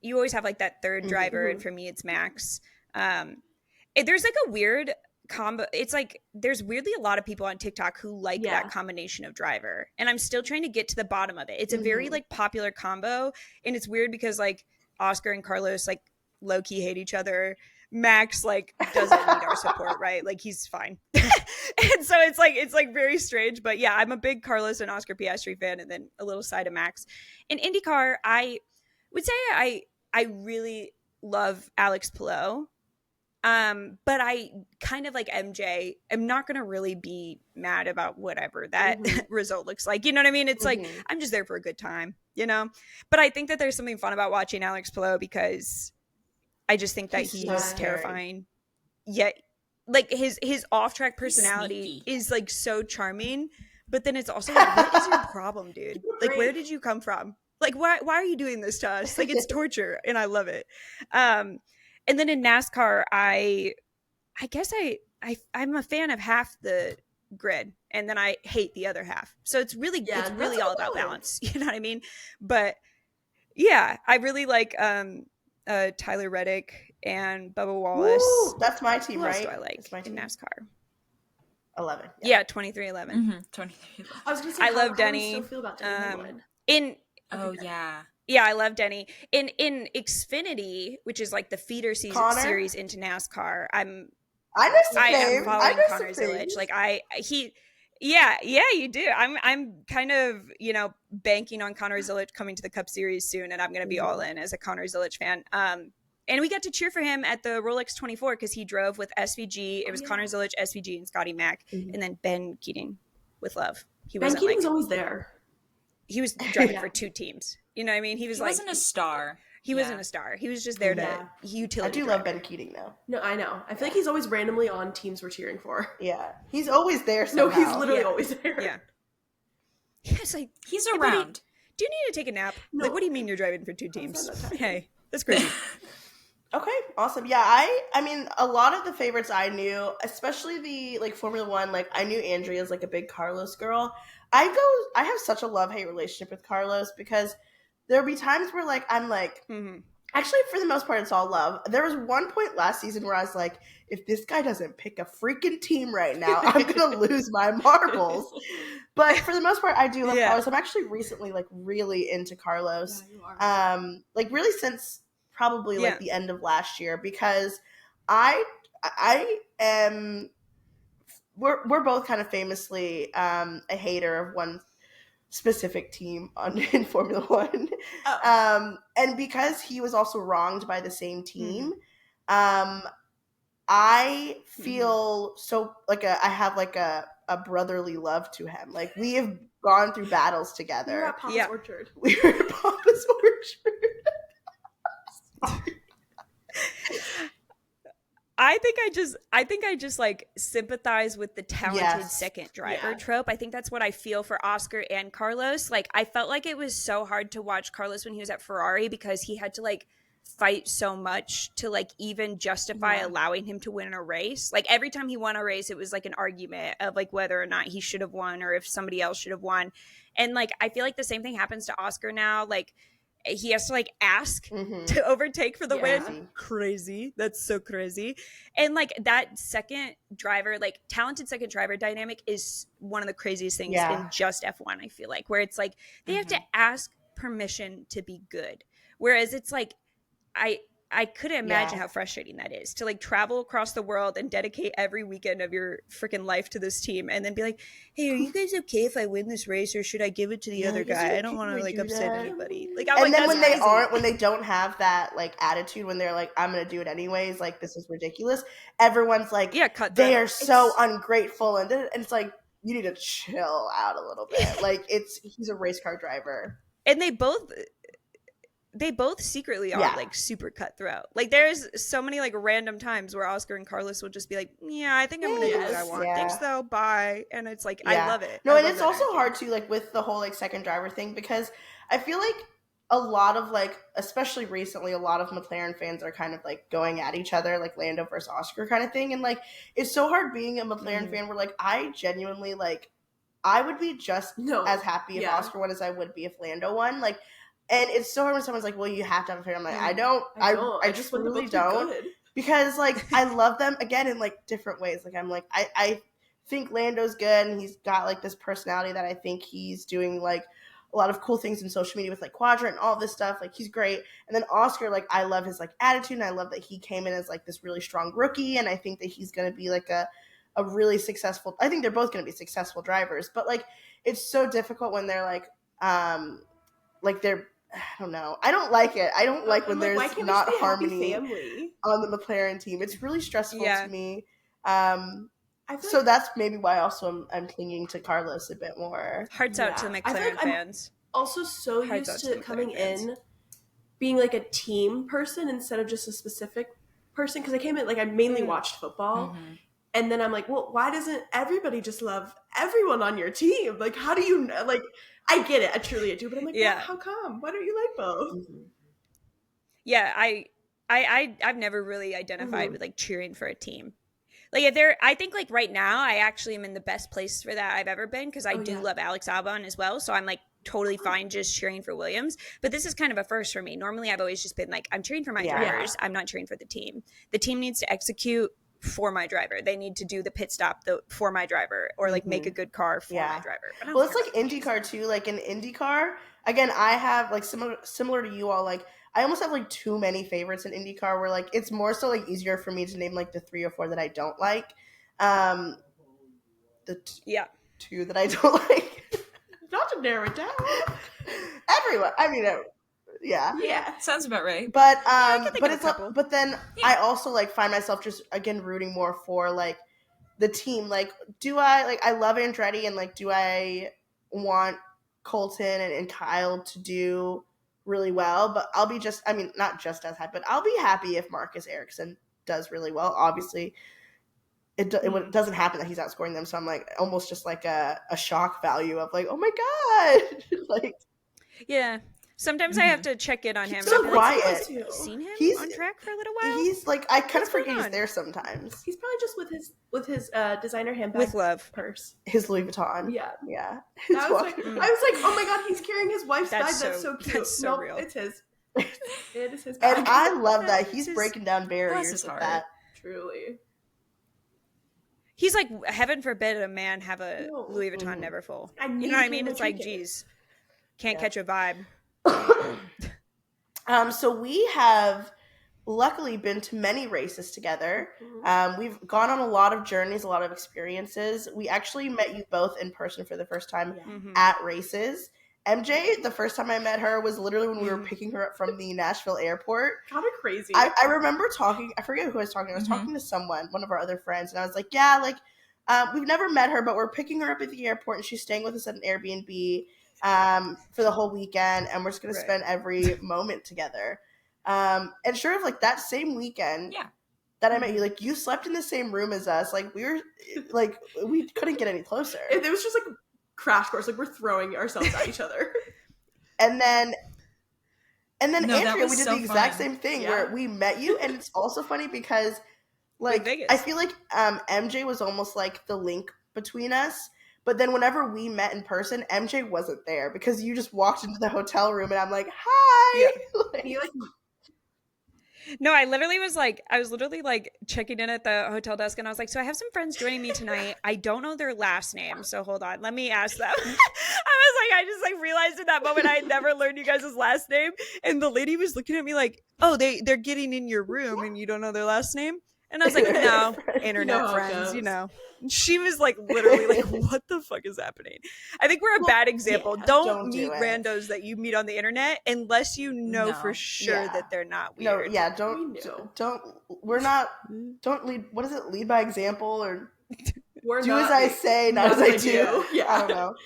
you always have like that third driver. And for me, it's Max. There's like a weird combo. It's like there's weirdly a lot of people on TikTok who like that combination of driver. And I'm still trying to get to the bottom of it. It's a very like popular combo. And it's weird because like Oscar and Carlos like low-key hate each other. Max like doesn't need our support, right? Like he's fine. And so it's like very strange. But yeah, I'm a big Carlos and Oscar Piastri fan, and then a little side of Max. In IndyCar, I would say I really love Alex Palou. But I kind of like MJ. I'm not gonna really be mad about whatever that result looks like. You know what I mean? It's like I'm just there for a good time, you know? But I think that there's something fun about watching Alex Palou because I just think that he's terrifying. Yet like his off-track personality is like so charming, but then it's also like, what is your problem, dude? Like, where did you come from? Like, why are you doing this to us? Like, it's torture, and I love it. And then in NASCAR, I guess I'm a fan of half the grid, and then I hate the other half. So it's really all about balance. You know what I mean? But yeah, I really like Tyler Reddick and Bubba Wallace. Woo, that's my team, Who right? else do I like in NASCAR? 11. Yeah, 2311. Mm-hmm. 2311. I was gonna say, I love how Denny. do you still feel about Denny? Yeah, I love Denny. In Xfinity, which is like the feeder series into NASCAR, I am following Connor Zilisch. Like yeah, you do. I'm kind of, you know, banking on Connor Zilisch coming to the Cup Series soon, and I'm going to be all in as a Connor Zilisch fan. And we got to cheer for him at the Rolex 24 because he drove with SVG. It was Connor Zilisch, SVG, and Scotty Mack, and then Ben Keating with Love. Ben Keating's always there. He was driving for two teams. You know what I mean? He wasn't a star. He wasn't a star. He was just there to utility. I do love Ben Keating though. No, I know. I feel like he's always randomly on teams we're cheering for. Yeah, he's always there somehow. No, he's literally always there. Yeah. It's like, he's around. Do you need to take a nap? No. Like, what do you mean you're driving for two teams? Hey, that's crazy. Okay, awesome. Yeah, I mean, a lot of the favorites I knew, especially the like Formula One, like I knew Andrea's like a big Carlos girl. I have such a love-hate relationship with Carlos because there'll be times where like I'm like, actually for the most part it's all love. There was one point last season where I was like, if this guy doesn't pick a freaking team right now, I'm gonna lose my marbles. But for the most part, I do love Carlos. I'm actually recently like really into Carlos. Yeah, you are. Like really since probably like the end of last year because I am. We're both kind of famously a hater of one specific team in Formula One, and because he was also wronged by the same team, I feel so like I have like a brotherly love to him. Like we have gone through battles together. We were at Papa's Orchard. We were at Papa's Orchard. I think I just like sympathize with the talented second driver trope. I think that's what I feel for Oscar and Carlos. Like I felt like it was so hard to watch Carlos when he was at Ferrari because he had to like fight so much to like even justify allowing him to win a race. Like every time he won a race, it was like an argument of like whether or not he should have won or if somebody else should have won. And like I feel like the same thing happens to Oscar now. Like he has to like ask to overtake for the win. Crazy. That's so crazy. And like that second driver, like talented second driver dynamic is one of the craziest things in just F1, I feel like, where it's like they have to ask permission to be good. Whereas it's like, I couldn't imagine how frustrating that is to like travel across the world and dedicate every weekend of your freaking life to this team and then be like, hey, are you guys okay if I win this race or should I give it to the other guy? I don't want to like upset anybody. Like, I'm and like, then when they don't have that like attitude, when they're like, I'm going to do it anyways, like this is ridiculous. Everyone's like, they are so ungrateful. And it's like, you need to chill out a little bit. Like he's a race car driver. And they both secretly are like super cutthroat. Like there's so many like random times where Oscar and Carlos will just be like, yeah, I think I'm gonna do what I want. Thanks though, bye. And it's like I love it. No, and it's also hard too, like with the whole like second driver thing, because I feel like a lot of like, especially recently, a lot of McLaren fans are kind of like going at each other, like Lando versus Oscar kind of thing. And like it's so hard being a McLaren fan where like I genuinely like I would be just as happy if Oscar won as I would be if Lando won. Like, and it's so hard when someone's like, well, you have to have a favorite. I'm like, I just really don't. Because, like, I love them, again, in, like, different ways. Like, I'm like, I think Lando's good, and he's got, like, this personality that I think he's doing, like, a lot of cool things in social media with, like, Quadrant and all this stuff. Like, he's great. And then Oscar, like, I love his, like, attitude, and I love that he came in as, like, this really strong rookie, and I think that he's going to be, like, a really successful – I think they're both going to be successful drivers. But, like, it's so difficult when they're, like they're – I don't know. I don't like it. I don't like when there's not harmony on the McLaren team. It's really stressful to me. So that's maybe why also I'm clinging to Carlos a bit more. Hearts out to McLaren fans. I'm also so used to coming in being like a team person instead of just a specific person because I came in like I mainly watched football And then I'm like, well, why doesn't everybody just love everyone on your team? Like, how do you know? Like, I get it. I truly do. But I'm like, Yeah. how come? Why don't you like both? Mm-hmm. Yeah, I've never really identified with like cheering for a team. Like if there, I think like right now I actually am in the best place for that I've ever been, because I do love Alex Albon as well. So I'm like totally fine just cheering for Williams. But this is kind of a first for me. Normally I've always just been like, I'm cheering for my drivers. I'm not cheering for the team. The team needs to execute for my driver. They need to do the pit stop for my driver, or like make a good car for my driver. Well, it's like IndyCar too. Like in IndyCar, again, I have like similar to you all. Like I almost have like too many favorites in IndyCar, where like it's more so like easier for me to name like the 3 or 4 that I don't like. The two that I don't like. Not to narrow it down. Everyone. I mean, yeah, sounds about right. But but it's like, but then I also like find myself just again rooting more for like the team. Like, do I like I love Andretti, and like do I want Colton and Kyle to do really well? But I'll be just, I mean, not just as happy, but I'll be happy if Marcus Ericsson does really well. Obviously, it doesn't happen that he's outscoring them, so I'm like almost just like a shock value of like, oh my god, like Sometimes I have to check in on him. He's so quiet. Have you seen him on track for a little while? He's like, I kind of forget he's there sometimes. He's probably just with his designer handbag with love purse, his Louis Vuitton. Yeah. I was like, oh my god, he's carrying his wife's bag. That's so cute. That's so real. It's his. It is his bag. And I love that he's breaking down barriers with that. Truly. He's like, heaven forbid a man have a Louis Vuitton never full. You know what I mean? It's like, geez, can't catch a vibe. So we have luckily been to many races together. We've gone on a lot of journeys, a lot of experiences. We actually met you both in person for the first time at races. MJ, the first time I met her was literally when we were picking her up from the Nashville airport. Kind of crazy. I remember talking, I forget who I was talking to. I was talking to someone, one of our other friends, and I was like, we've never met her, but we're picking her up at the airport, and she's staying with us at an Airbnb for the whole weekend, and we're just going to spend every moment together. And sure enough, like that same weekend that I met you, like you slept in the same room as us. Like we were, like we couldn't get any closer. It was just like crash course, like we're throwing ourselves at each other. and then Andrea, we did the exact same thing where we met you, and it's also funny because like I feel like MJ was almost like the link between us, but then whenever we met in person, MJ wasn't there because you just walked into the hotel room and I'm like, hi. No, I was literally like checking in at the hotel desk, and I was like, so I have some friends joining me tonight. I don't know their last name, so hold on, let me ask them. I just like realized in that moment I had never learned you guys' last name, and the lady was looking at me like, oh, they're getting in your room and you don't know their last name? And I was like, no, internet friends, you know. She was like literally like, what the fuck is happening? I think we're a bad example. Don't meet randos that you meet on the internet unless you know for sure that they're not weird. Don't lead, what is it, lead by example, or do as I say, not as I do. I don't know.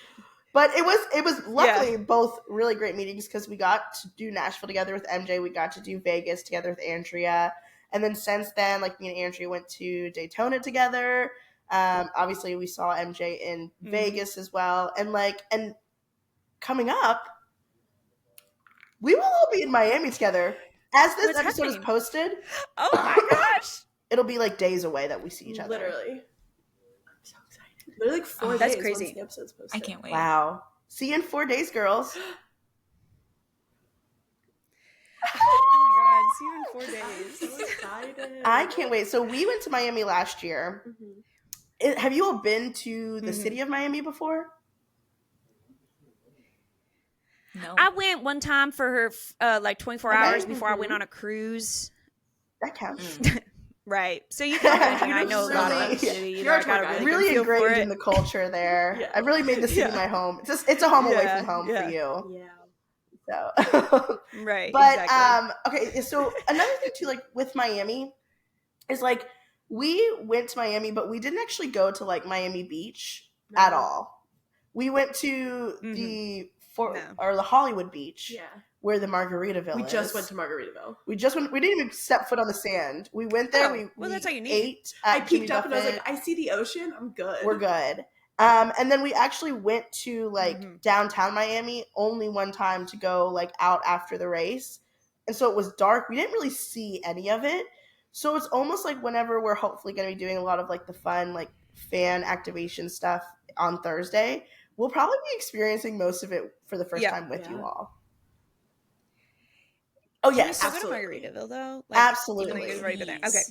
But it was luckily both really great meetings because we got to do Nashville together with MJ. We got to do Vegas together with Andrea. And then since then, like me and Andrea went to Daytona together. Obviously we saw MJ in Vegas as well. And coming up, we will all be in Miami together. As this episode is posted. Oh my gosh. It'll be like days away that we see each other. Literally. I'm so excited. Literally like 4 days. That's crazy. Once the episode's posted. I can't wait. Wow. See you in 4 days, girls. Oh my god, see you in 4 days. I'm so excited. I can't wait. So we went to Miami last year. Have you all been to the city of Miami before? No. I went one time for her like 24 hours before I went on a cruise. That counts. Right. So you can imagine I know a lot about the city. You know, I got really ingrained in the culture there. I've really made the city my home. It's a home away from home for you. Yeah. So right. But exactly. Okay, so another thing too, like with Miami, is like we went to Miami, but we didn't actually go to like Miami Beach at all. We went to the Hollywood Beach, where the Margaritaville We is. just went to Margaritaville. We didn't even step foot on the sand. We went there. Well, that's all you need. Ate I peeked up and I was like, I see the ocean. I'm good. We're good. And then we actually went to like downtown Miami only one time to go like out after the race. And so it was dark. We didn't really see any of it. So it's almost like whenever we're hopefully going to be doing a lot of like the fun, like fan activation stuff on Thursday, we'll probably be experiencing most of it for the first time with you all. Oh, yes. Can we still go to Margaritaville though? Like, absolutely. Even though you've already been there. Okay.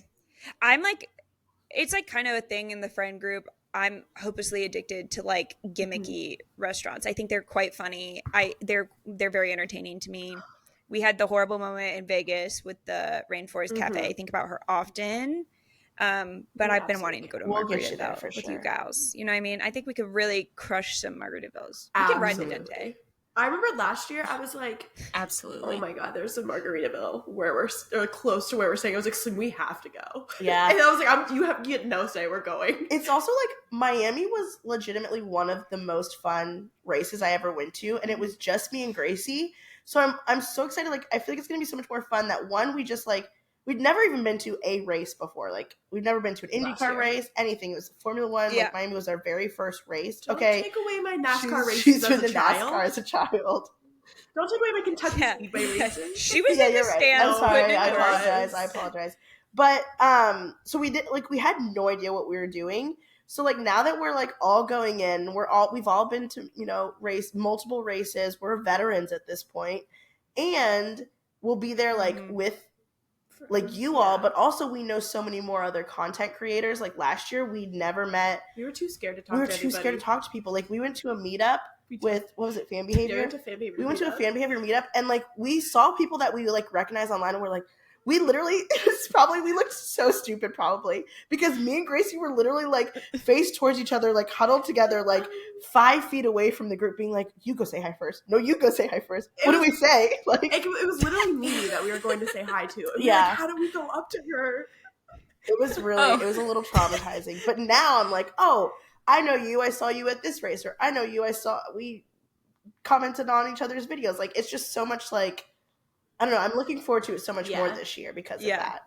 I'm like, it's like kind of a thing in the friend group. I'm hopelessly addicted to like gimmicky restaurants. I think they're quite funny. They're very entertaining to me. We had the horrible moment in Vegas with the Rainforest Cafe. I think about her often. But I've been wanting to go to Margaritaville with you gals. You know what I mean? I think we could really crush some Margaritavilles. We could ride the Dente. I remember last year I was like, absolutely. Oh my God, there's a Margaritaville where we're close to where we're staying. I was like, so we have to go. Yeah. And I was like, you get no say, we're going. It's also like Miami was legitimately one of the most fun races I ever went to. And it was just me and Gracie. So I'm so excited. Like, I feel like it's going to be so much more fun that one, we'd never even been to a race before. Like, we've never been to an IndyCar race, anything. It was Formula One. Yeah. Like, Miami was our very first race. Don't take away my NASCAR races as a child. NASCAR as a child. Don't take away my Kentucky Speedway races. She was in the stand. I'm sorry. I apologize. But, so we had no idea what we were doing. So, like, now that we're, like, all going in, we've all been to, multiple races. We're veterans at this point. And we'll be there, like, with, like, you all, but also we know so many more other content creators. Like, last year, we'd never met. We were too scared to talk to anybody. We were too scared to talk to people. Like, we went to a meetup with, what was it, fan behavior? We went to a fan behavior meetup, and, like, we saw people that we, like, recognized online, and we're like, we looked so stupid probably because me and Gracie were literally like face towards each other, like huddled together, like 5 feet away from the group being like, you go say hi first. No, you go say hi first. What do we say? Like, it was literally me that we were going to say hi to. Yeah. Like, how do we go up to her? It was really, it was a little traumatizing. But now I'm like, oh, I know you. I saw you at this race. Or I know you. We commented on each other's videos. Like, it's just so much like, I don't know. I'm looking forward to it so much more this year because of that.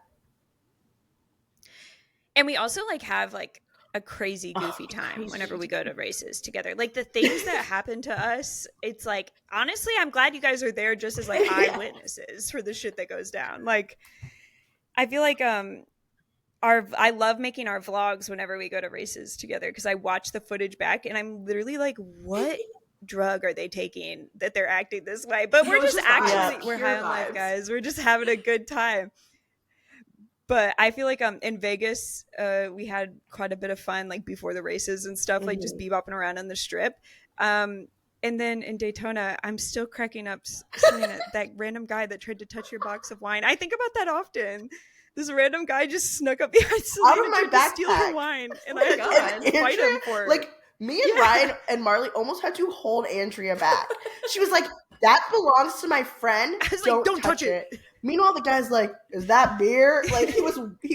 And we also like have like a crazy goofy time whenever we go to races together. Like the things that happen to us, it's like, honestly, I'm glad you guys are there just as like eyewitnesses for the shit that goes down. Like, I feel like I love making our vlogs whenever we go to races together because I watch the footage back and I'm literally like, what drug are they taking that they're acting this way? But we're just actually we're high on life, guys. We're just having a good time. But I feel like in Vegas we had quite a bit of fun like before the races and stuff, like just bebopping around on the strip. And then in Daytona, I'm still cracking up Selena, that random guy that tried to touch your box of wine. I think about that often. This random guy just snuck up behind Selena out of my backpack to steal her wine, and I had to fight him for it. Like, me and Ryan and Marley almost had to hold Andrea back. She was like, that belongs to my friend. I was like, don't touch it. Meanwhile, the guy's like, is that beer? Like, he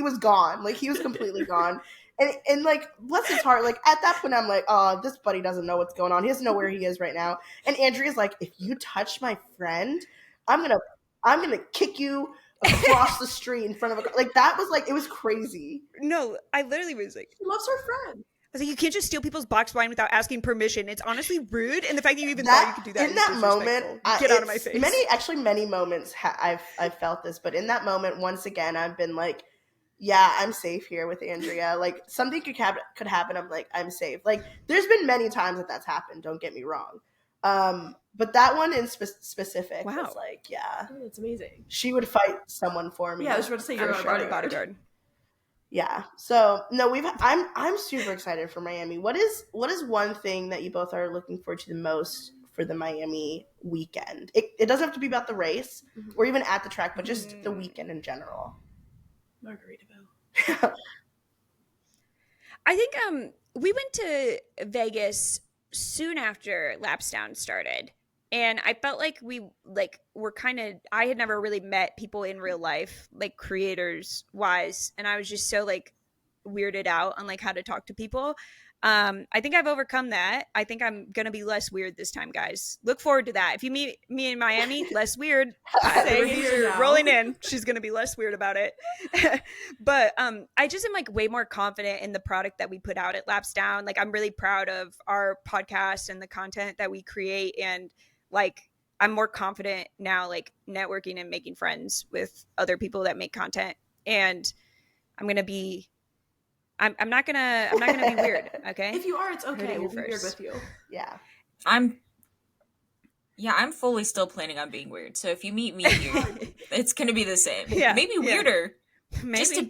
was gone. Like, he was completely gone. And like, bless his heart, like, at that point, I'm like, oh, this buddy doesn't know what's going on. He doesn't know where he is right now. And Andrea's like, if you touch my friend, I'm gonna kick you across the street in front of a, like, that was like, it was crazy. No, I literally was like, she loves her friend. I was like, you can't just steal people's box wine without asking permission. It's honestly rude, and the fact that you even thought you could do that in that moment, get out of my face. Many moments I've felt this, but in that moment, once again, I've been like, yeah, I'm safe here with Andrea. Like, something could happen. I'm like, I'm safe. Like, there's been many times that's happened. Don't get me wrong. But that one in specific was like, yeah, that's amazing. She would fight someone for me. Yeah, I was about to say you're a bodyguard. Yeah. So no, I'm super excited for Miami. What is one thing that you both are looking forward to the most for the Miami weekend? It doesn't have to be about the race or even at the track, but just the weekend in general. Margaritaville. I think we went to Vegas soon after LapsDown started. And I felt like I had never really met people in real life, like creators wise. And I was just so like weirded out on like how to talk to people. I think I've overcome that. I think I'm gonna be less weird this time, guys. Look forward to that. If you meet me in Miami, less weird. The reviews are rolling in. She's gonna be less weird about it. But I just am like way more confident in the product that we put out at LapsDown. Like I'm really proud of our podcast and the content that we create, and like I'm more confident now, like networking and making friends with other people that make content. And I'm gonna be I'm not gonna be weird, okay? If you are, it's okay. We'll be weird with you. Yeah. I'm fully still planning on being weird. So if you meet me here, it's gonna be the same. Yeah, Maybe weirder. Maybe. Just to,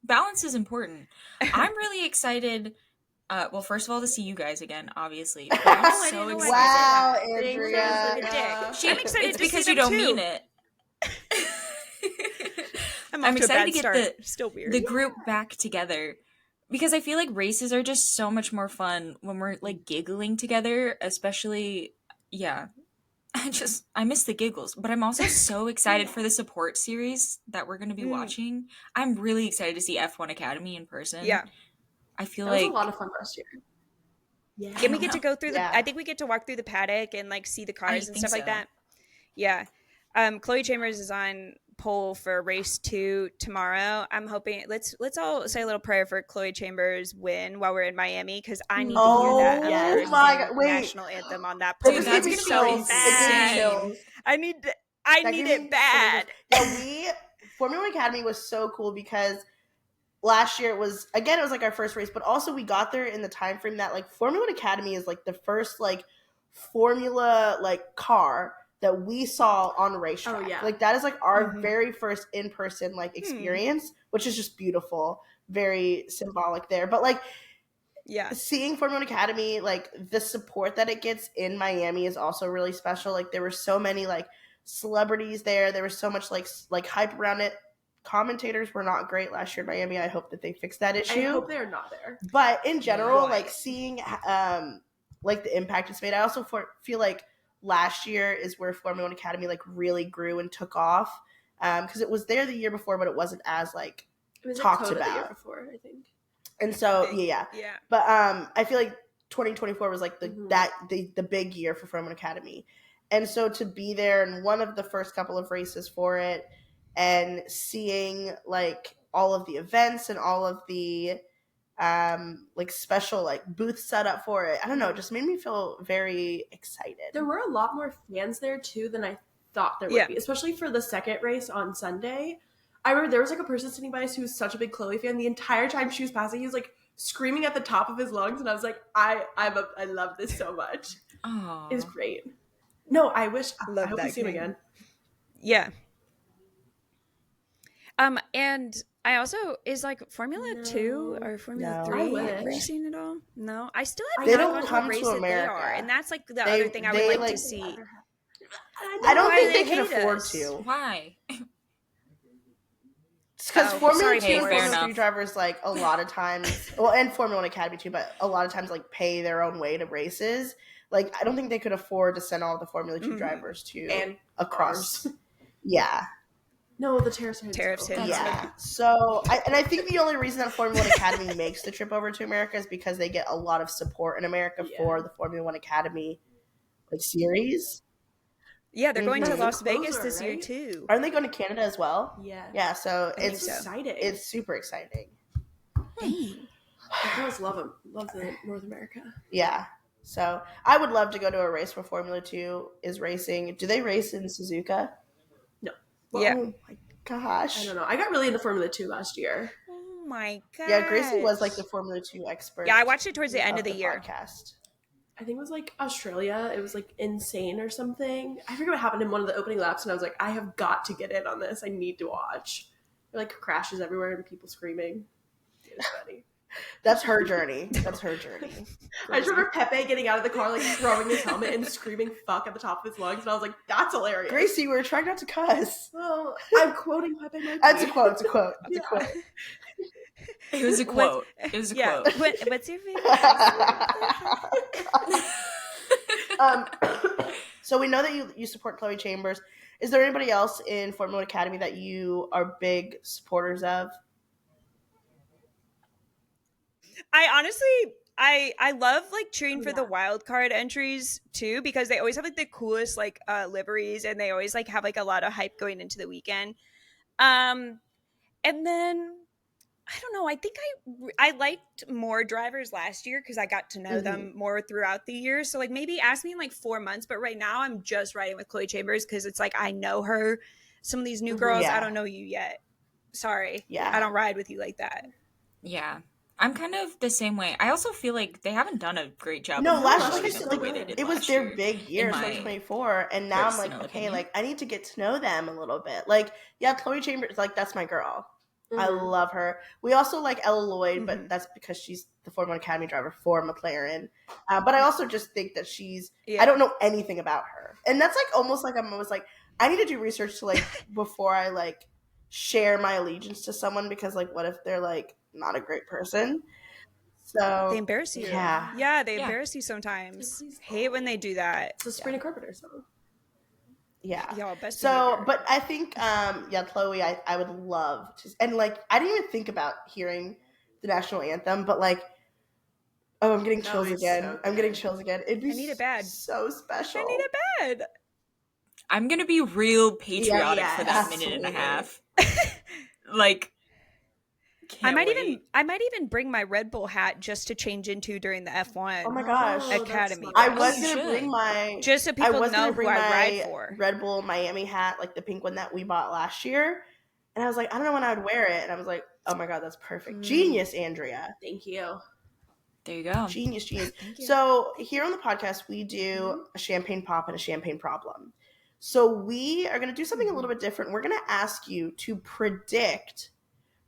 balance is important. I'm really excited. Well, first of all, to see you guys again, obviously. But I'm so excited. Wow, Thanks, Andrea. I'm excited it's to because see you them don't too. mean it. I'm excited to get start still weird. the group back together. Because I feel like races are just so much more fun when we're like giggling together, especially, yeah. I miss the giggles, but I'm also so excited for the support series that we're going to be watching. I'm really excited to see F1 Academy in person. Yeah. I feel that like was a lot of fun last year. Yeah. And we get to go through Yeah. I think we get to walk through the paddock and like see the cars and think stuff like so. that. Yeah. Chloe Chambers is on pole for race 2 tomorrow. I'm hoping let's all say a little prayer for Chloe Chambers win while we're in Miami, because I need to hear that Oh my God. Wait. national anthem on that pole. Dude, That that's just gonna gave be me so chills. It gave me insane. chills. I need That it bad. Yeah, Formula One Academy was so cool because last year it was like our first race, but also we got there in the time frame that like Formula One Academy is like the first like formula like car that we saw on a racetrack. Oh, yeah. Like that is like our very first in-person like experience, which is just beautiful, very symbolic there. But like Yeah. seeing Formula One Academy, like the support that it gets in Miami is also really special. Like there were so many like celebrities there. There was so much like hype around it. Commentators were not great last year in Miami. I hope that they fix that issue. I hope they are not there. But in general, Right. like seeing like the impact it's made, I also feel like last year is where Formula One Academy like really grew and took off, because it was there the year before, but it wasn't as like It was talked at COTA the year about. before, I think. And so yeah. Yeah. But I feel like 2024 was like the big year for Formula One Academy, and so to be there in one of the first couple of races for it, and seeing like all of the events and all of the like special like booth set up for it, I don't know, it just made me feel very excited. There were a lot more fans there too than I thought there would be, especially for the second race on Sunday. I remember there was like a person sitting by us who was such a big Chloe fan. The entire time she was passing, he was like screaming at the top of his lungs, and I was like, I love this so much. Aww. It's great. No, I hope we see him game. again. Yeah. And I also is like Formula 2 or Formula No. 3 I wish. racing at all? No, I still have They not don't gone to come a race to that America. they are, and that's like the They- other thing I would they, like like- to see. I don't Why think do they they can hate afford us? to. Why? Because Oh, Formula sorry, 2 hey, and fair Formula enough. 3 drivers, like, a lot of times, well, and Formula 1 Academy too, but a lot of times, like, pay their own way to races. Like, I don't think they could afford to send all the Formula 2 drivers to And across. cars. Yeah. No, the tariffs hit. Tariffs hit. That's Yeah. So, I think the only reason that Formula 1 Academy makes the trip over to America is because they get a lot of support in America for the Formula 1 Academy, like, series. Yeah, they're going to Mhm. Las The Vegas closer, this year right? too. Aren't they going to Canada as well? Yeah. Yeah, so think it's so. Exciting. it's super exciting. Dang. Girls love them. Love the North America. Yeah. So I would love to go to a race where Formula 2 is racing. Do they race in Suzuka? No. Yeah. Oh my gosh. I don't know. I got really into Formula 2 last year. Oh my god. Yeah, Gracie was like the Formula 2 expert. Yeah, I watched it towards the end of the year. Podcast. I think it was like Australia. It was like insane or something. I forget what happened in one of the opening laps, and I was like, I have got to get in on this. I need to watch. There are, like, crashes everywhere and people screaming. It was funny. That's her journey. That's her journey. I just remember Pepe getting out of the car, like throwing his helmet and screaming "fuck" at the top of his lungs, and I was like, "That's hilarious." Gracie, we were trying not to cuss. Well, I'm quoting Pepe. That's a quote. It's a quote. It's a quote. It was a quote. It was a Yeah. quote. What's your favorite? So we know that you support Chloe Chambers. Is there anybody else in Formula 1 Academy that you are big supporters of? I honestly, I love like cheering for the wild card entries too, because they always have like the coolest like liveries, and they always like have like a lot of hype going into the weekend. And then I don't know, I think I liked more drivers last year because I got to know them more throughout the year. So like maybe ask me in like 4 months, but right now I'm just riding with Chloe Chambers because it's like I know her. Some of these new girls, I don't know you yet. Sorry. Yeah. I don't ride with you like that. Yeah. I'm kind of the same way. I also feel like they haven't done a great job. No, last year it was their big year, 2024, and now I'm like, okay, like I need to get to know them a little bit. Like, yeah, Chloe Chambers, like that's my girl. I love her. We also like Ella Lloyd, but that's because she's the Formula One Academy driver for McLaren. But I also just think that she's. I don't know anything about her, and that's like almost like I'm always like I need to do research to like before I like share my allegiance to someone, because like what if they're like not a great person? So they embarrass you. Yeah, they embarrass you sometimes. Hate when they do that. It's a Sabrina Carpenter song. Yeah. Y'all, best so, but I think, Chloe, I would love to, and like, I didn't even think about hearing the national anthem, but like, oh, I'm getting chills again. So I'm getting chills again. It'd be so special. I need it bad. I'm going to be real patriotic for that minute and a half. Like, I might even bring my Red Bull hat just to change into during the F1. Oh my gosh, Academy. I was gonna bring my just so people know who I ride for. Red Bull Miami hat, like the pink one that we bought last year, and I was like, I don't know when I would wear it, and I was like, oh my god, that's perfect. Genius, Andrea. Thank you. There you go. Genius. So here on the podcast, we do a champagne pop and a champagne problem. So we are gonna do something a little bit different. We're gonna ask you to predict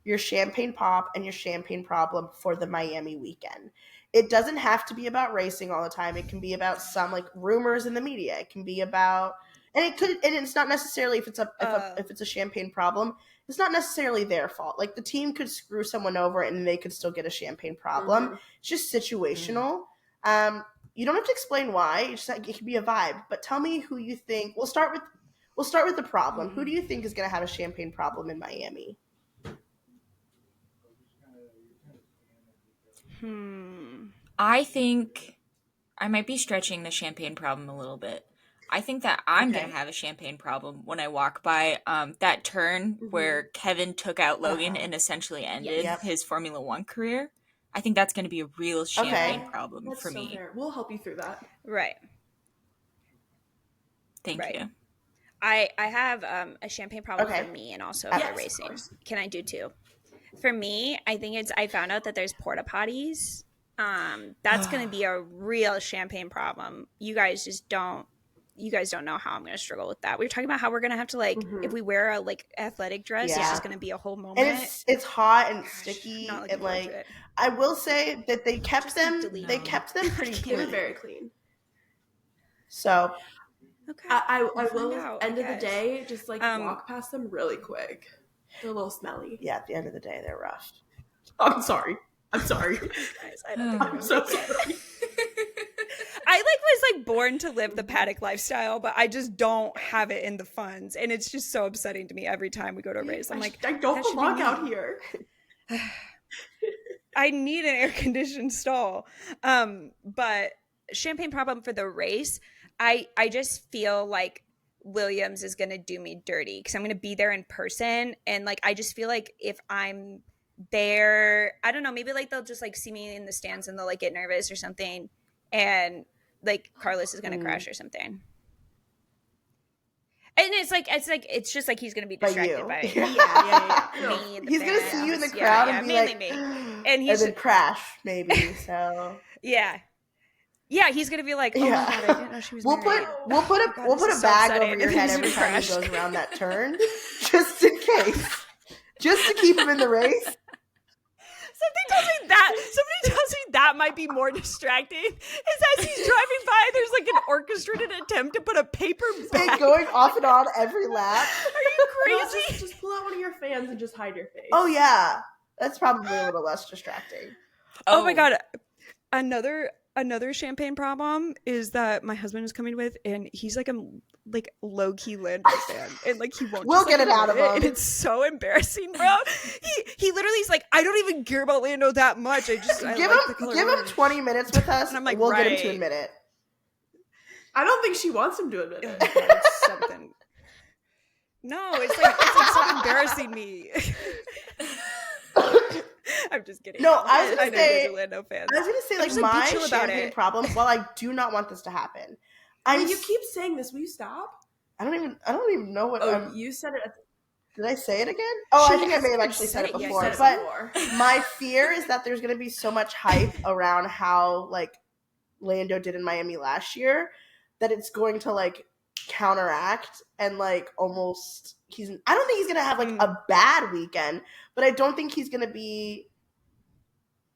your champagne pop and your champagne problem for the Miami weekend. It doesn't have to be about racing all the time. It can be about some like rumors in the media. It can be about, and it's not necessarily if it's a champagne problem, it's not necessarily their fault. Like the team could screw someone over and they could still get a champagne problem. It's just situational. You don't have to explain why. It's just, it can be a vibe. But tell me who you think. We'll start with the problem. Who do you think is going to have a champagne problem in Miami? I think I might be stretching the champagne problem a little bit. I think that I'm going to have a champagne problem when I walk by that turn where Kevin took out Logan and essentially ended his Formula One career. I think that's going to be a real champagne problem for me. Fair. We'll help you through that. Right. Thank you. I have a champagne problem for me and also for racing. Can I do two? For me, I think I found out that there's porta potties. That's going to be a real champagne problem. You guys don't know how I'm going to struggle with that. We were talking about how we're going to have to like, if we wear a like athletic dress, it's just going to be a whole moment. And it's hot and sticky. And like, I will say that they kept them pretty clean. They were very clean. So okay. I will, end of the day, just like walk past them really quick. They're a little smelly. Yeah, at the end of the day, they're rough. I'm sorry. Guys, I don't think I'm so sorry. I was born to live the paddock lifestyle, but I just don't have it in the funds, and it's just so upsetting to me every time we go to a race. I'm like, I don't belong out here. I need an air-conditioned stall. But champagne problem for the race, I just feel like Williams is going to do me dirty because I'm going to be there in person. And like, I just feel like if I'm there, I don't know, maybe like they'll just like see me in the stands and they'll like get nervous or something. And like Carlos is going to crash or something. And it's just like he's going to be distracted by me. He's going to see you in the crowd and be like, me. And then crash maybe. So yeah, he's gonna be like, oh my god, I didn't know she was married. We'll put a bag over your head every time he goes around that turn, just in case, just to keep him in the race. Somebody tells me that might be more distracting. Is as he's driving by, there's like an orchestrated attempt to put a paper bag like going off and on every lap. Are you crazy? No, just pull out one of your fans and just hide your face. Oh yeah, that's probably a little less distracting. Oh my god. Another another champagne problem is that my husband is coming with, and he's like a low key Lando fan, and like he won't. We'll get it out of him. And it's so embarrassing, bro. He literally is like, I don't even care about Lando that much. I give him 20 minutes with us, and I'm like, we'll get him to admit it. I don't think she wants him to admit it. It's something. No, it's like so embarrassing me. I'm just kidding. No, I was gonna say Lando fans. I was gonna say like my champagne problem. Well, I do not want this to happen. You keep saying this. Will you stop? I don't even know what. You said it. Did I say it again? Oh, I think I may have actually said it before. But my fear is that there's gonna be so much hype around how like Lando did in Miami last year that it's going to like counteract and like almost I don't think he's gonna have like a bad weekend, but I don't think he's gonna be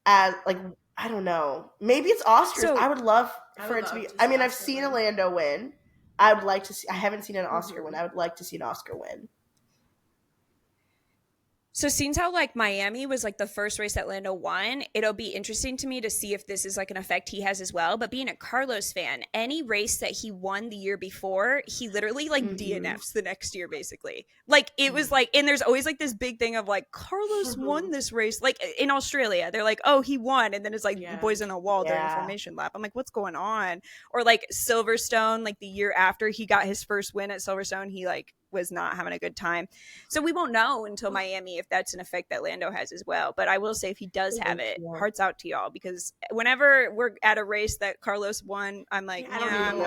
as like, I don't know, maybe it's Oscars. So, I would love for it to be. I mean, I've seen a Lando win. I would like to see. I haven't seen an Oscar win. I would like to see an Oscar win. So seems how like Miami was like the first race that Lando won, it'll be interesting to me to see if this is like an effect he has as well. But being a Carlos fan, any race that he won the year before, he literally like DNFs the next year basically. Like it was like, and there's always like this big thing of like Carlos won this race. Like in Australia, they're like, oh, he won, and then it's like boys in the wall during the formation lap. I'm like, what's going on? Or like Silverstone, like the year after he got his first win at Silverstone, he like was not having a good time. So we won't know until Miami if that's an effect that Lando has as well. But I will say if he does have it, hearts out to y'all, because whenever we're at a race that Carlos won, I'm like, I know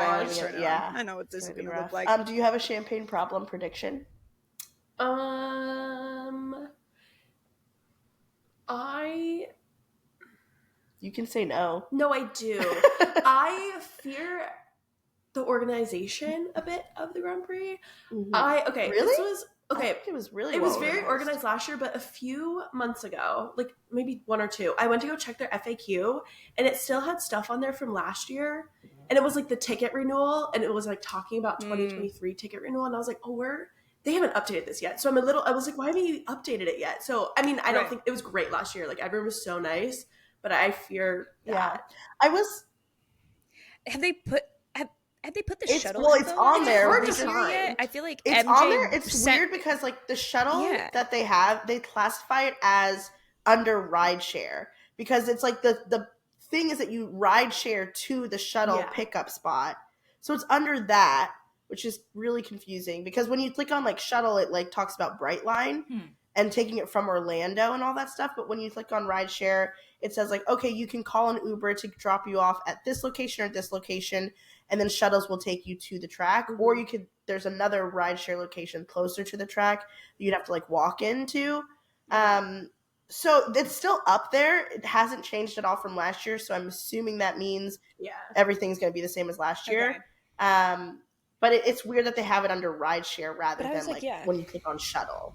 what this is going to look like. Do you have a champagne problem prediction? You can say no. No, I do. I fear the organization a bit of the Grand Prix. Really? This was it was really it was very organized last year, but a few months ago, like maybe one or two, I went to go check their FAQ, and it still had stuff on there from last year, and it was like the ticket renewal, and it was like talking about 2023 ticket renewal, and I was like, they haven't updated this yet. So I was like, why haven't you updated it yet? So I mean, I don't think it was great last year. Like everyone was so nice, but I fear that. Have they put the shuttle? Well, it's on there. I feel like it's MJ on there. It's weird because like the shuttle that they have, they classify it as under rideshare because it's like the thing is that you ride share to the shuttle pickup spot. So it's under that, which is really confusing because when you click on like shuttle, it like talks about Brightline and taking it from Orlando and all that stuff. But when you click on rideshare, it says like, okay, you can call an Uber to drop you off at this location or this location, and then shuttles will take you to the track. Or there's another rideshare location closer to the track you'd have to like walk into. So it's still up there. It hasn't changed at all from last year. So I'm assuming that means everything's going to be the same as last year. But it's weird that they have it under rideshare rather than like when you click on shuttle.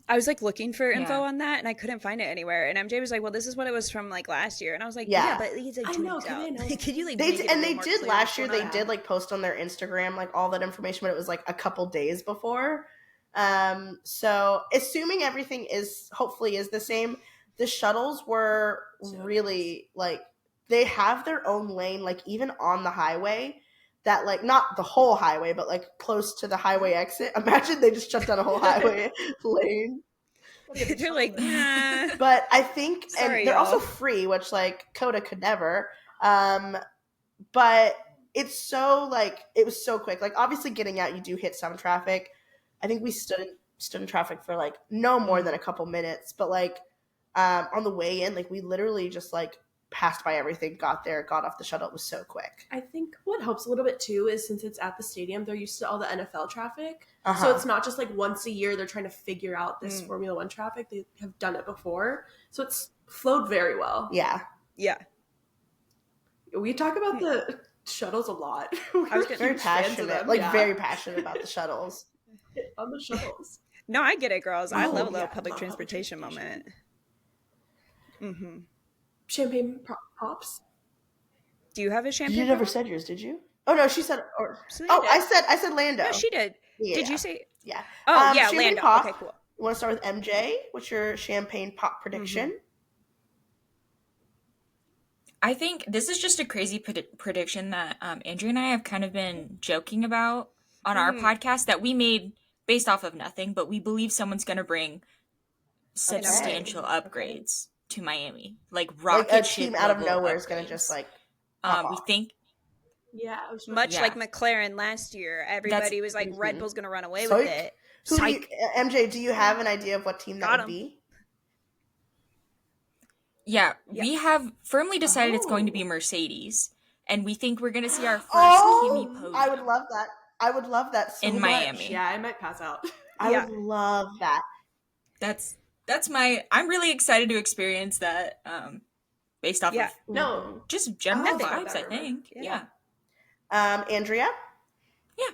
I was like looking for info on that and I couldn't find it anywhere. And MJ was like, well, this is what it was from like last year. And I was like, but he's like, I know. Could you like, they did last year. They did like post on their Instagram, like all that information, but it was like a couple days before. So assuming everything hopefully is the same, the shuttles were really like, they have their own lane, like even on the highway that like, not the whole highway, but like close to the highway exit. Imagine they just shut down a whole highway lane. They're like, nah. But I think, and they're also free, which like Coda could never. But it's so like, it was so quick. Like obviously getting out, you do hit some traffic. I think we stood in traffic for like no more than a couple minutes, but like on the way in, like we literally just like passed by everything, got there, got off the shuttle. It was so quick. I think what helps a little bit too is since it's at the stadium, they're used to all the NFL traffic. So it's not just like once a year they're trying to figure out this Formula One traffic. They have done it before. So it's flowed very well. Yeah. We talk about the shuttles a lot. I was very passionate, very passionate about the shuttles. On the shuttles. No, I get it, girls. I love a little public transportation moment. Champagne pops. Do you have a champagne? You never said yours, did you? Oh no, she said. I said Lando. No, she did. Yeah. Did you say? Yeah. Oh yeah, Lando. Pop. Okay, cool. You want to start with MJ? What's your champagne pop prediction? I think this is just a crazy prediction that Andrea and I have kind of been joking about on our podcast that we made based off of nothing, but we believe someone's going to bring substantial upgrades to Miami, like rocket like a ship team out of level nowhere upgrades. is going to just like we think much like McLaren last year, everybody was like Red Bull's going to run away with it. MJ, do you have an idea of what team that would be? Yeah, we have firmly decided it's going to be Mercedes, and we think we're going to see our first Kimi podium. I would love that. I would love that so in much. Miami. Yeah, I might pass out. I would love that. That's my. I'm really excited to experience that. Based off of just general vibes, I think. Yeah. Andrea? Yeah.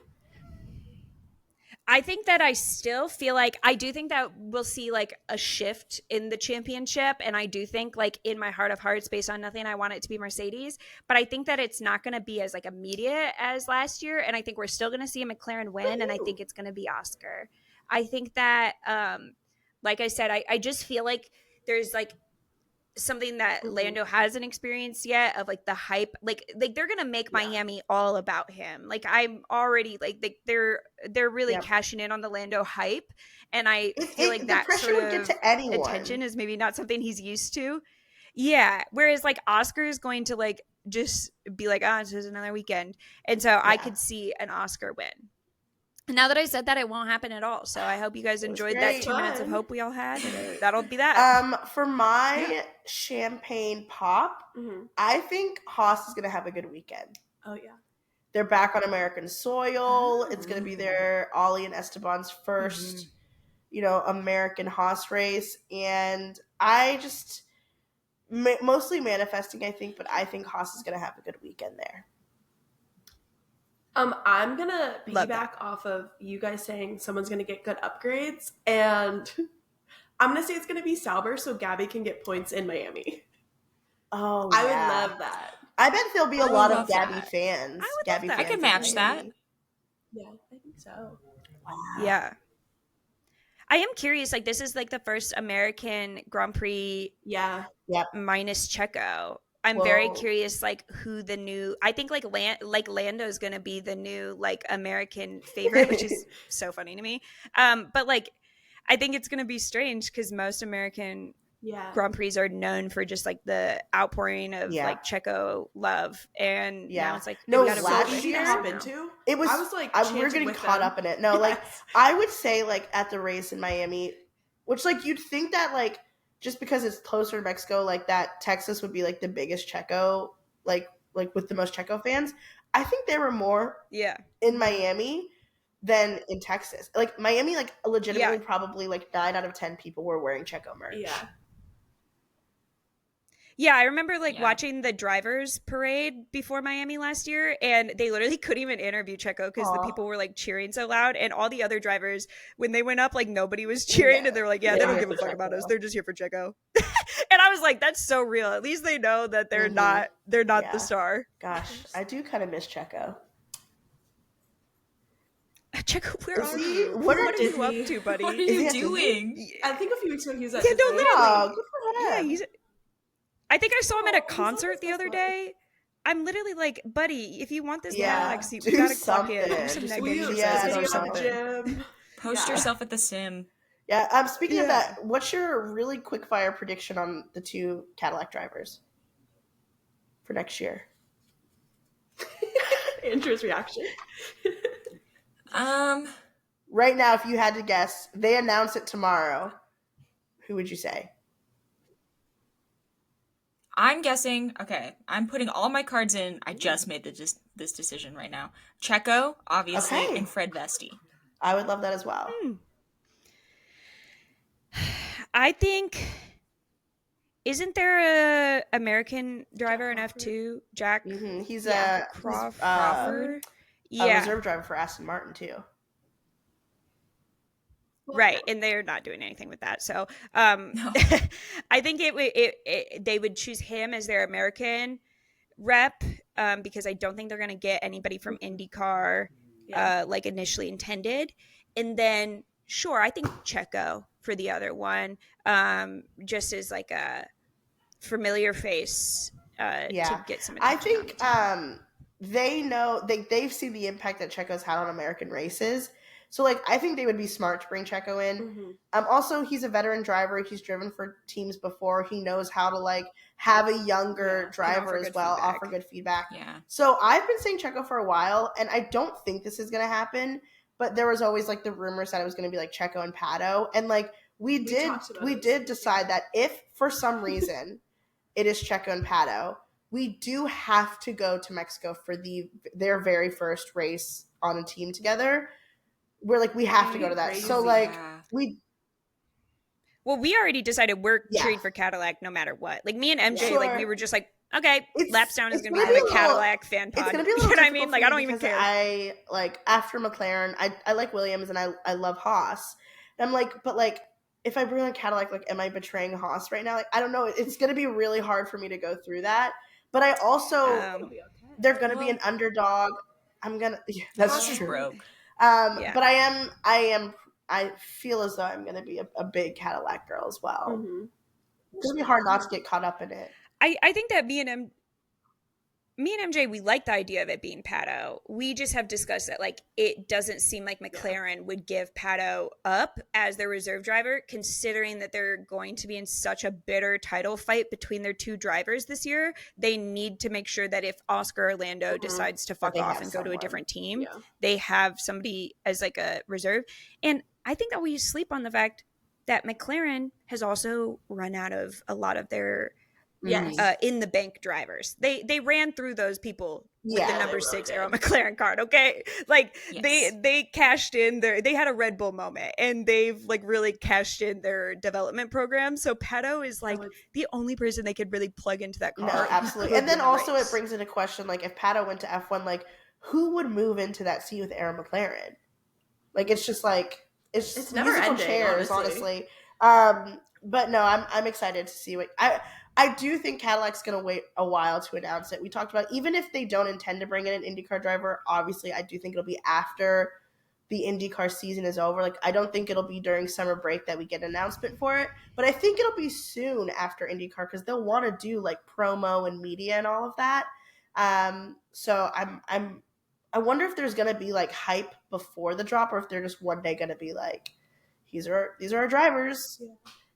I think that I still feel like I do think that we'll see like a shift in the championship. And I do think like in my heart of hearts, based on nothing, I want it to be Mercedes. But I think that it's not going to be as like immediate as last year. And I think we're still going to see a McLaren win. And I think it's going to be Oscar. I think that, like I said, I just feel like there's like something that Lando hasn't experienced yet of like the hype, like they're gonna make Miami all about him. Like I'm already like they're really cashing in on the Lando hype, and I feel like that sort of attention is maybe not something he's used to. Yeah, whereas like Oscar is going to like just be like, it's just another weekend, and so I could see an Oscar win. Now that I said that, it won't happen at all. So I hope you guys enjoyed that 2 minutes of hope we all had. That'll be that. For my champagne pop, I think Haas is going to have a good weekend. Oh, yeah. They're back on American soil. It's going to be their Ollie and Esteban's first, American Haas race. And I just, mostly manifesting, I think, but I think Haas is going to have a good weekend there. I'm going to piggyback off of you guys saying someone's going to get good upgrades, and I'm going to say it's going to be Sauber so Gabby can get points in Miami. Oh, I would love that. I bet there'll be a lot of Gabby fans. I can match that. Yeah, I think so. Wow. Yeah. I am curious, like this is like the first American Grand Prix minus Checo. I'm very curious, like who the new. I think like Lando is gonna be the new like American favorite, which is so funny to me. But like, I think it's gonna be strange because most American Grand Prix are known for just like the outpouring of like Checo love, and now it's like last year happened too. It was. I was like, we're getting caught up in it. No, like I would say like at the race in Miami, which like you'd think that like. Just because it's closer to Mexico, like that Texas would be like the biggest Checo, like with the most Checo fans. I think there were more in Miami than in Texas. Like Miami, like legitimately probably like 9 out of 10 people were wearing Checo merch. Yeah, I remember watching the drivers parade before Miami last year, and they literally couldn't even interview Checo because the people were like cheering so loud, and all the other drivers, when they went up, like nobody was cheering, and they were like, they don't give a fuck about us. They're just here for Checo. And I was like, that's so real. At least they know that they're not the star. Gosh, I do kind of miss Checo. Checo, where are you? What are you up to, buddy? What are you doing? I think a few weeks ago he was at Good for him. I think I saw him at a concert the other day. I'm literally like, buddy, if you want this Cadillac seat, we gotta clock in. Do some negatives or something. Post yourself at the sim. Yeah. Speaking of that, what's your really quick fire prediction on the 2 Cadillac drivers for next year? Andrew's reaction. Right now, if you had to guess, they announce it tomorrow. Who would you say? I'm guessing, okay, I'm putting all my cards in. I just made this decision right now. Checo, obviously, and Fred Vesti. I would love that as well. I think, isn't there a American driver in F2, Jack? Mm-hmm. He's Crawford. A reserve driver for Aston Martin, too. Right, and they're not doing anything with that. So I think they would choose him as their American rep because I don't think they're going to get anybody from IndyCar like initially intended. And then, sure, I think Checo for the other one, just as like a familiar face to get some attention. I think they know they've seen the impact that Checo's had on American races. So, like, I think they would be smart to bring Checo in. Also, he's a veteran driver. He's driven for teams before. He knows how to, like, have a younger driver as well, offer good feedback. Yeah. So, I've been saying Checo for a while, and I don't think this is going to happen. But there was always, like, the rumors that it was going to be, like, Checo and Pato. And, like, we did decide that if, for some reason, it is Checo and Pato, we do have to go to Mexico for their very first race on a team together. We're like, we have to go to that. Crazy. So, like, we already decided we're cheering for Cadillac no matter what. Like, me and MJ, like, we were just like, okay, LapsDown is going to be the Cadillac fan pod. It's going to be a little you know what I mean? Like, I don't even care. I, like, after McLaren, I like Williams and I love Haas. And I'm like, but, like, if I bring on Cadillac, like, am I betraying Haas right now? Like, I don't know. It's going to be really hard for me to go through that. But I also, they're going to be an underdog. That's true. Broke. But I feel as though I'm going to be a big Cadillac girl as well. Mm-hmm. It's going to be hard not to get caught up in it. I think that me and MJ, we like the idea of it being Pato. We just have discussed that, like, it doesn't seem like McLaren would give Pato up as their reserve driver, considering that they're going to be in such a bitter title fight between their two drivers this year. They need to make sure that if Oscar Orlando decides to fuck off and go to a different team, they have somebody as, like, a reserve. And I think that we sleep on the fact that McLaren has also run out of a lot of their in the bank drivers. They ran through those people with the number 6 Arrow McLaren card. Okay, like they cashed in they had a Red Bull moment, and they've, like, really cashed in their development program. So Pato is, like, the only person they could really plug into that car. No, absolutely. And then also it brings into question, like, if Pato went to F1, like, who would move into that seat with Arrow McLaren? Like, it's just like it's never ending, chairs, honestly. But no, I'm excited to see what I do think Cadillac's going to wait a while to announce it. We talked about, even if they don't intend to bring in an IndyCar driver, obviously I do think it'll be after the IndyCar season is over. Like, I don't think it'll be during summer break that we get an announcement for it, but I think it'll be soon after IndyCar, because they'll want to do, like, promo and media and all of that. So I wonder if there's going to be, like, hype before the drop, or if they're just one day going to be like, these are our drivers.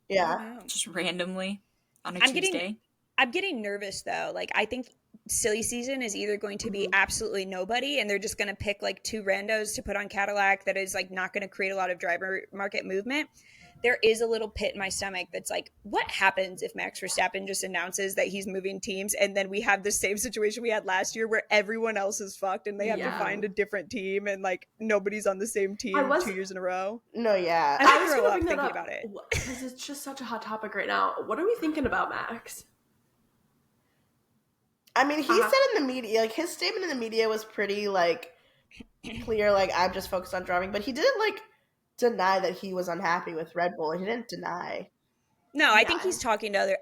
Yeah. Just randomly on a Tuesday. I'm getting nervous, though. Like, I think silly season is either going to be absolutely nobody, and they're just going to pick, like, 2 randos to put on Cadillac that is, like, not going to create a lot of driver market movement. There is a little pit in my stomach that's like, what happens if Max Verstappen just announces that he's moving teams, and then we have the same situation we had last year where everyone else is fucked and they have to find a different team, and, like, nobody's on the same team 2 years in a row? No, yeah. I was grow up thinking about it. Because it's just such a hot topic right now. What are we thinking about Max? I mean, he said in the media, like, his statement in the media was pretty, like, clear, like, I'm just focused on driving, but he didn't, like, deny that he was unhappy with Red Bull. He didn't deny. No, I think he's talking to other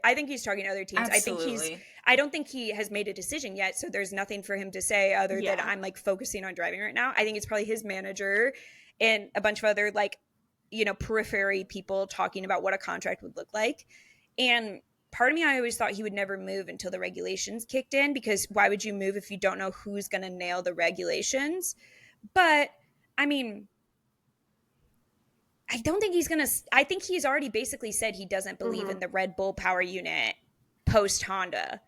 teams. Absolutely. I don't think he has made a decision yet, so there's nothing for him to say other than I'm, like, focusing on driving right now. I think it's probably his manager and a bunch of other, like, you know, periphery people talking about what a contract would look like. And part of me, I always thought he would never move until the regulations kicked in, because why would you move if you don't know who's going to nail the regulations? But, I mean, I don't think he's going to – I think he's already basically said he doesn't believe in the Red Bull power unit post-Honda.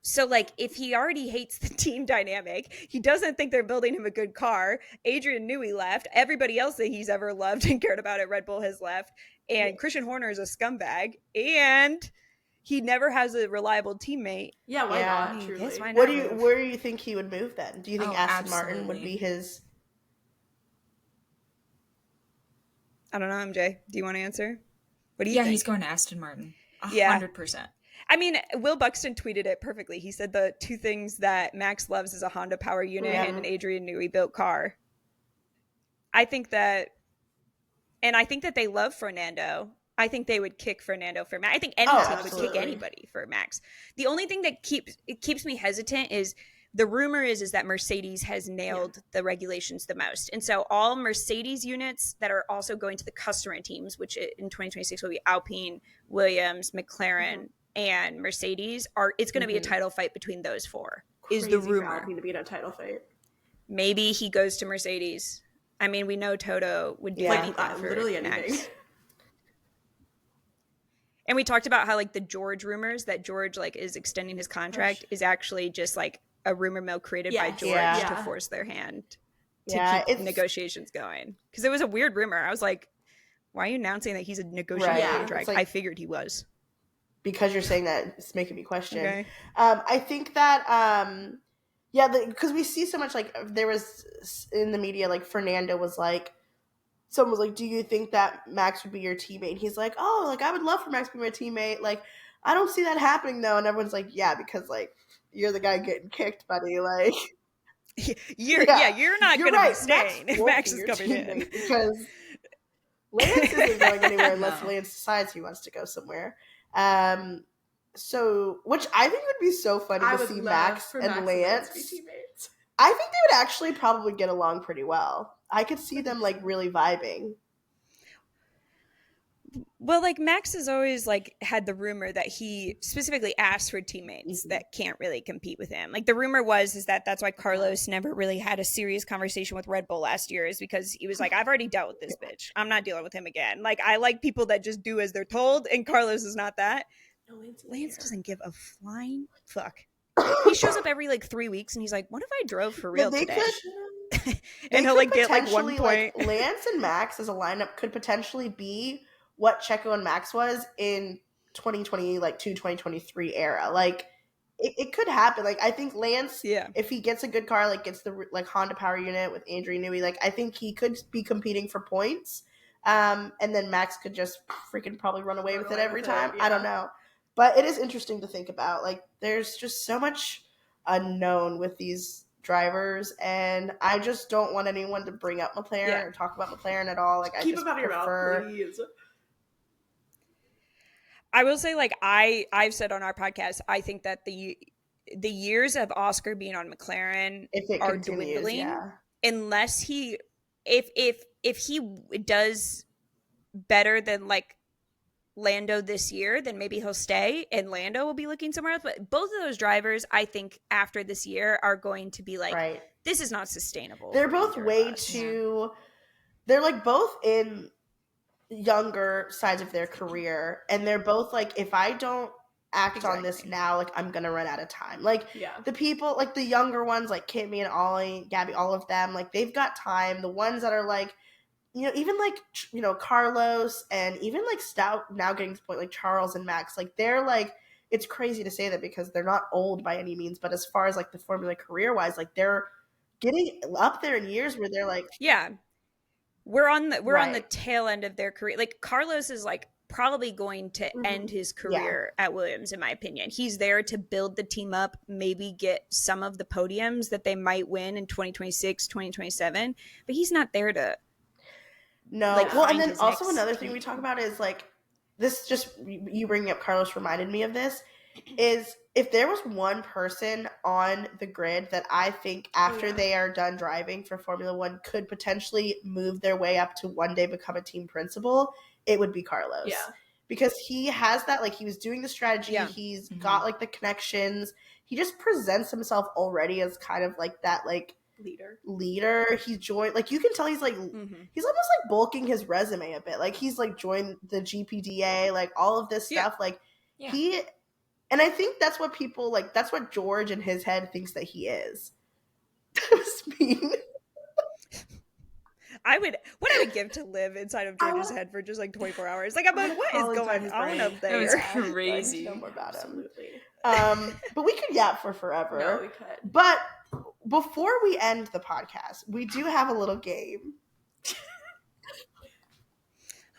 So, like, if he already hates the team dynamic, he doesn't think they're building him a good car, Adrian Newey left, everybody else that he's ever loved and cared about at Red Bull has left, and Christian Horner is a scumbag, and he never has a reliable teammate. Yeah, why not? Truly. Yes, why not? Where do you think he would move then? Do you think Aston Martin would be his – I don't know, MJ. Do you want to answer? What do you think? Yeah, he's going to Aston Martin. 100%. I mean, Will Buxton tweeted it perfectly. He said the 2 things that Max loves is a Honda power unit and an Adrian Newey built car. I think that they love Fernando. I think they would kick Fernando for Max. I think any team would kick anybody for Max. The only thing that keeps me hesitant is the rumor is that Mercedes has nailed the regulations the most. And so all Mercedes units that are also going to the customer teams, which in 2026 will be Alpine, Williams, McLaren, and Mercedes it's going to be a title fight between those four. Crazy is the rumor for Alpine to be in a title fight. Maybe he goes to Mercedes. I mean, we know Toto would do anything for literally anything. Max. And we talked about how like the George rumors that George like is extending his contract is actually just like a rumor mill created by George to force their hand to keep negotiations going. Because it was a weird rumor. I was like, why are you announcing that he's a negotiating contract? Like, I figured he was. Because you're saying that, it's making me question. Okay. I think that, because we see so much, like, there was in the media, like, Fernando was like, someone was like, do you think that Max would be your teammate? And he's like, oh, like, I would love for Max to be my teammate. Like, I don't see that happening, though. And everyone's like, yeah, because, like, you're the guy getting kicked, buddy. Like, you're not going to be staying if Max is coming in. Because Lance isn't going anywhere unless Lance decides he wants to go somewhere. So, which I think would be so funny to see Max and Lance be teammates. I think they would actually probably get along pretty well. I could see them like really vibing. Well, like Max has always like had the rumor that he specifically asked for teammates that can't really compete with him. Like the rumor is that that's why Carlos never really had a serious conversation with Red Bull last year, is because he was like, I've already dealt with this bitch. I'm not dealing with him again. Like I like people that just do as they're told, and Carlos is not that. No, Lance doesn't give a flying fuck. He shows up every like 3 weeks and he's like, what if I drove for real today? And he'll like get like 1 point. Like, Lance and Max as a lineup could potentially be what Checo and Max was in 2020, like 2023 era. Like it could happen. Like I think Lance, if he gets a good car, like gets the like Honda power unit with Andrea Newey, like I think he could be competing for points. And then Max could just freaking probably run away with it every time. I don't know. But it is interesting to think about. Like, there's just so much unknown with these drivers, and I just don't want anyone to bring up McLaren or talk about McLaren at all. Like, keep him out of your mouth, please. I will say, like, I've said on our podcast, I think that the years of Oscar being on McLaren are dwindling, unless if he does better than like Lando this year, then maybe he'll stay and Lando will be looking somewhere else. But both of those drivers, I think after this year are going to be like, this is not sustainable. They're both way too, they're like both in younger sides of their career. And they're both like, if I don't act on this now, like I'm going to run out of time. Like the people, like the younger ones, like Kimmy and Ollie, Gabby, all of them, like they've got time. The ones that are like, you know, even like, you know, Carlos and even like Stout now getting to the point like Charles and Max, like they're like, it's crazy to say that because they're not old by any means, but as far as like the Formula career wise, like they're getting up there in years where they're like, we're on the tail end of their career. Like Carlos is like probably going to end his career at Williams, in my opinion. He's there to build the team up, maybe get some of the podiums that they might win in 2026, 2027, but he's not there to like, well, and then also another thing we talk about is like this, just you bringing up Carlos reminded me of this, is if there was one person on the grid that I think after they are done driving for Formula One could potentially move their way up to one day become a team principal, it would be Carlos. Yeah. Because he has that, like he was doing the strategy, he's got like the connections, he just presents himself already as kind of like that like leader. He joined, like you can tell he's like he's almost like bulking his resume a bit, like he's like joined the GPDA, like all of this stuff, like he, and I think that's what people like, that's what George in his head thinks that he is. That was mean. What I would give to live inside of George's head for just like 24 hours. Like I'm like, what is going on up there? It was crazy. Know more about him. But we could yap for forever. No, we could. But before we end the podcast, we do have a little game.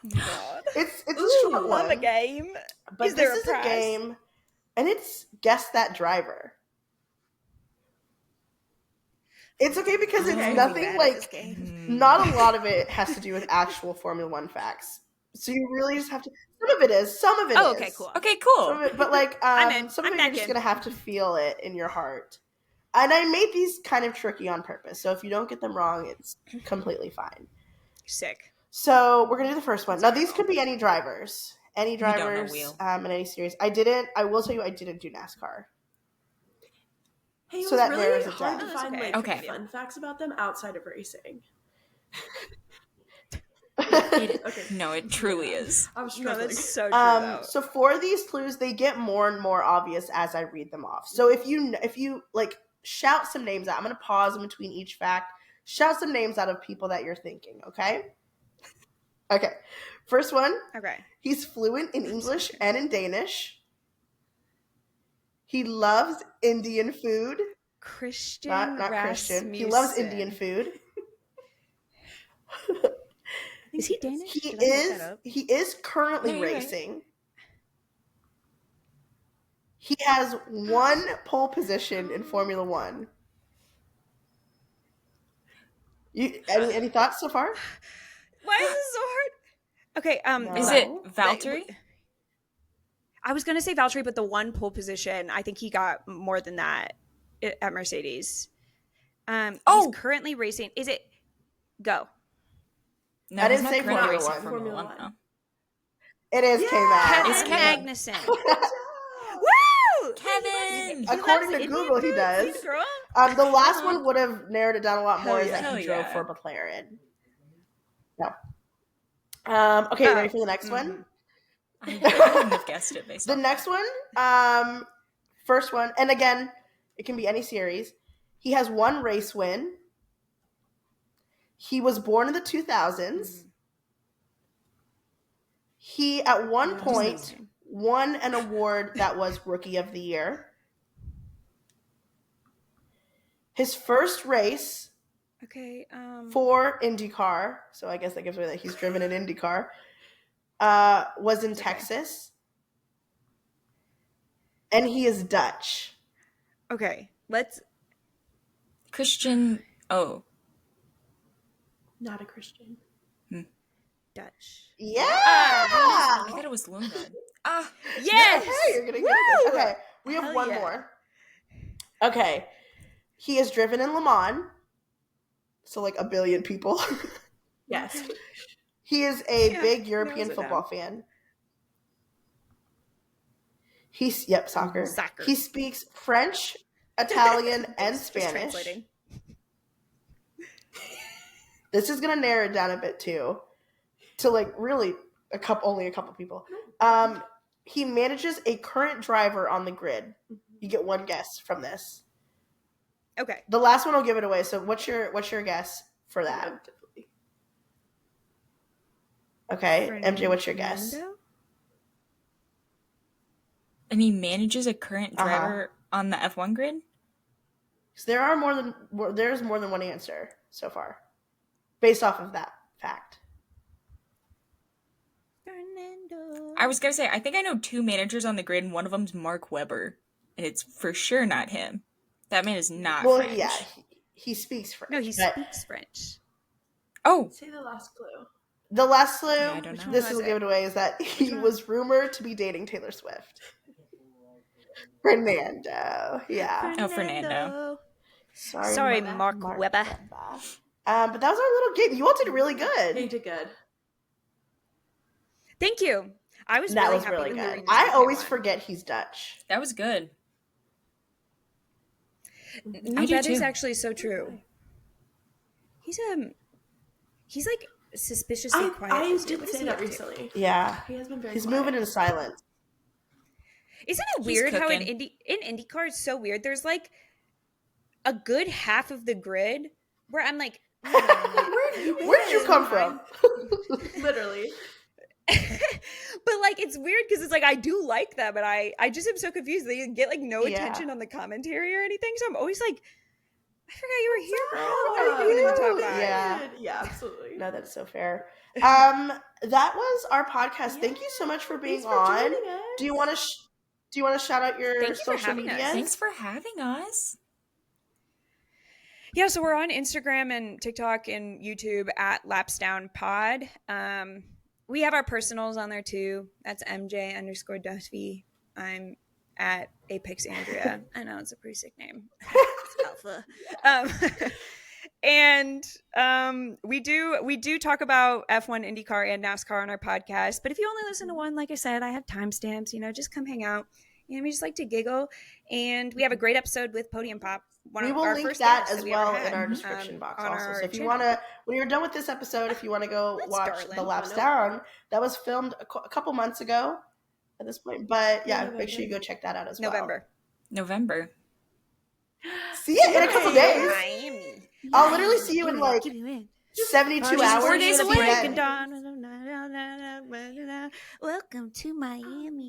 Oh my god! It's a short one. I love a game. But this is a game, and it's Guess That Driver. It's okay because it's nothing like, not a lot of it has to do with actual Formula One facts. So you really just have to, some of it is. Oh, okay, cool. Okay, cool. Some of it, but like, some of it you're just going to have to feel it in your heart. And I made these kind of tricky on purpose. So if you don't get them wrong, it's completely fine. Sick. So we're going to do the first one. Now, these could be any drivers. Any drivers in any series. I will tell you, I didn't do NASCAR. Hey, it So was that really narrows it hard down. to find like fun facts about them outside of racing. No, it truly is. I was struggling. No, that's so true. Though. So for these clues, they get more and more obvious as I read them off. So if you like shout some names out, I'm gonna pause in between each fact. Shout some names out of people that you're thinking. Okay. Okay. First one. Okay. He's fluent in English and in Danish. He loves Indian food. Christian. Not Christian. He loves Indian food. Is he Danish? He is currently racing. Right. He has 1 pole position in Formula One. Any thoughts so far? Why is this so hard? Okay, no. Is it Valtteri? I was gonna say Valtteri, but the 1 pole position, I think he got more than that at Mercedes. He's currently racing. Is it Go? No, I didn't say Formula One. No. It is K-Mag. It's Magnussen. Woo! Kevin! According to Google, he does. The last one would have narrowed it down a lot more is that he drove for McLaren. No. Okay, ready for the next one? I wouldn't have guessed it based on the next one. First one, and again, it can be any series. He has 1 race win. He was born in the 2000s. He, at one point, won an award that was Rookie of the Year. His first race for IndyCar, so I guess that gives away that he's driven an IndyCar, was in Texas. And he is Dutch. Okay, let's... Christian... Oh. Not a Christian. Dutch. Yeah! I thought it was Lundgren. Yes! Okay, you're getting good at this. Okay, we have one more. Okay. He is driven in Le Mans. So like 1 billion people. Yes. He is a big European football fan. Soccer. He speaks French, Italian, and Spanish. This is gonna narrow it down a bit too, to like really only a couple people. He manages a current driver on the grid. You get 1 guess from this. Okay. The last one will give it away. So what's your guess for that? Okay, MJ, what's your guess? And he manages a current driver on the F1 grid? So there's more than 1 answer so far, based off of that fact. I was going to say, I think I know 2 managers on the grid, and one of them's Mark Webber. And it's for sure not him. That man is not French. Well, yeah, he speaks French. No, he speaks French. Oh! Say the last clue. The last clue, I don't know. This will give it away, is that he was rumored to be dating Taylor Swift. Fernando. Yeah. Oh, Fernando. Sorry, Mark Webber. But that was our little game. You all did really good. You did good. Thank you. I was that really was happy really good. I always forget he's Dutch. That was good. No, that is actually so true. He's like suspiciously quiet. I did say that recently. Yeah. He has been very He's quiet. moving in silence. Isn't it weird how in IndyCar it's so weird? There's like a good half of the grid where I'm like, where did you come from? Literally. But like it's weird because it's like I do like them, and I just am so confused. They get like no attention on the commentary or anything, so I'm always like, I forgot you were here, bro. What are you doing in the top five? Yeah, absolutely. No, that's so fair. That was our podcast. Thank you so much for being on. Do you want to shout out your social media? Thanks for having us. Yeah, so we're on Instagram and TikTok and YouTube at LapsDown Pod. We have our personals on there too. That's Mj_Duffy. I'm at Apex Andrea. I know it's a pretty sick name. It's alpha. And we do talk about F1, IndyCar, and NASCAR on our podcast. But if you only listen to one, like I said, I have timestamps. Just come hang out. And we just like to giggle. And we have a great episode with Podium Pop. We will link that as well in our description box also. So if you want to, when you're done with this episode, if you want to go watch the LapsDown, that was filmed a couple months ago at this point. But yeah, make sure you go check that out as well. November. See it in a couple days. Miami. I'll literally see you in like 72 hours. 4 days away. Welcome to Miami.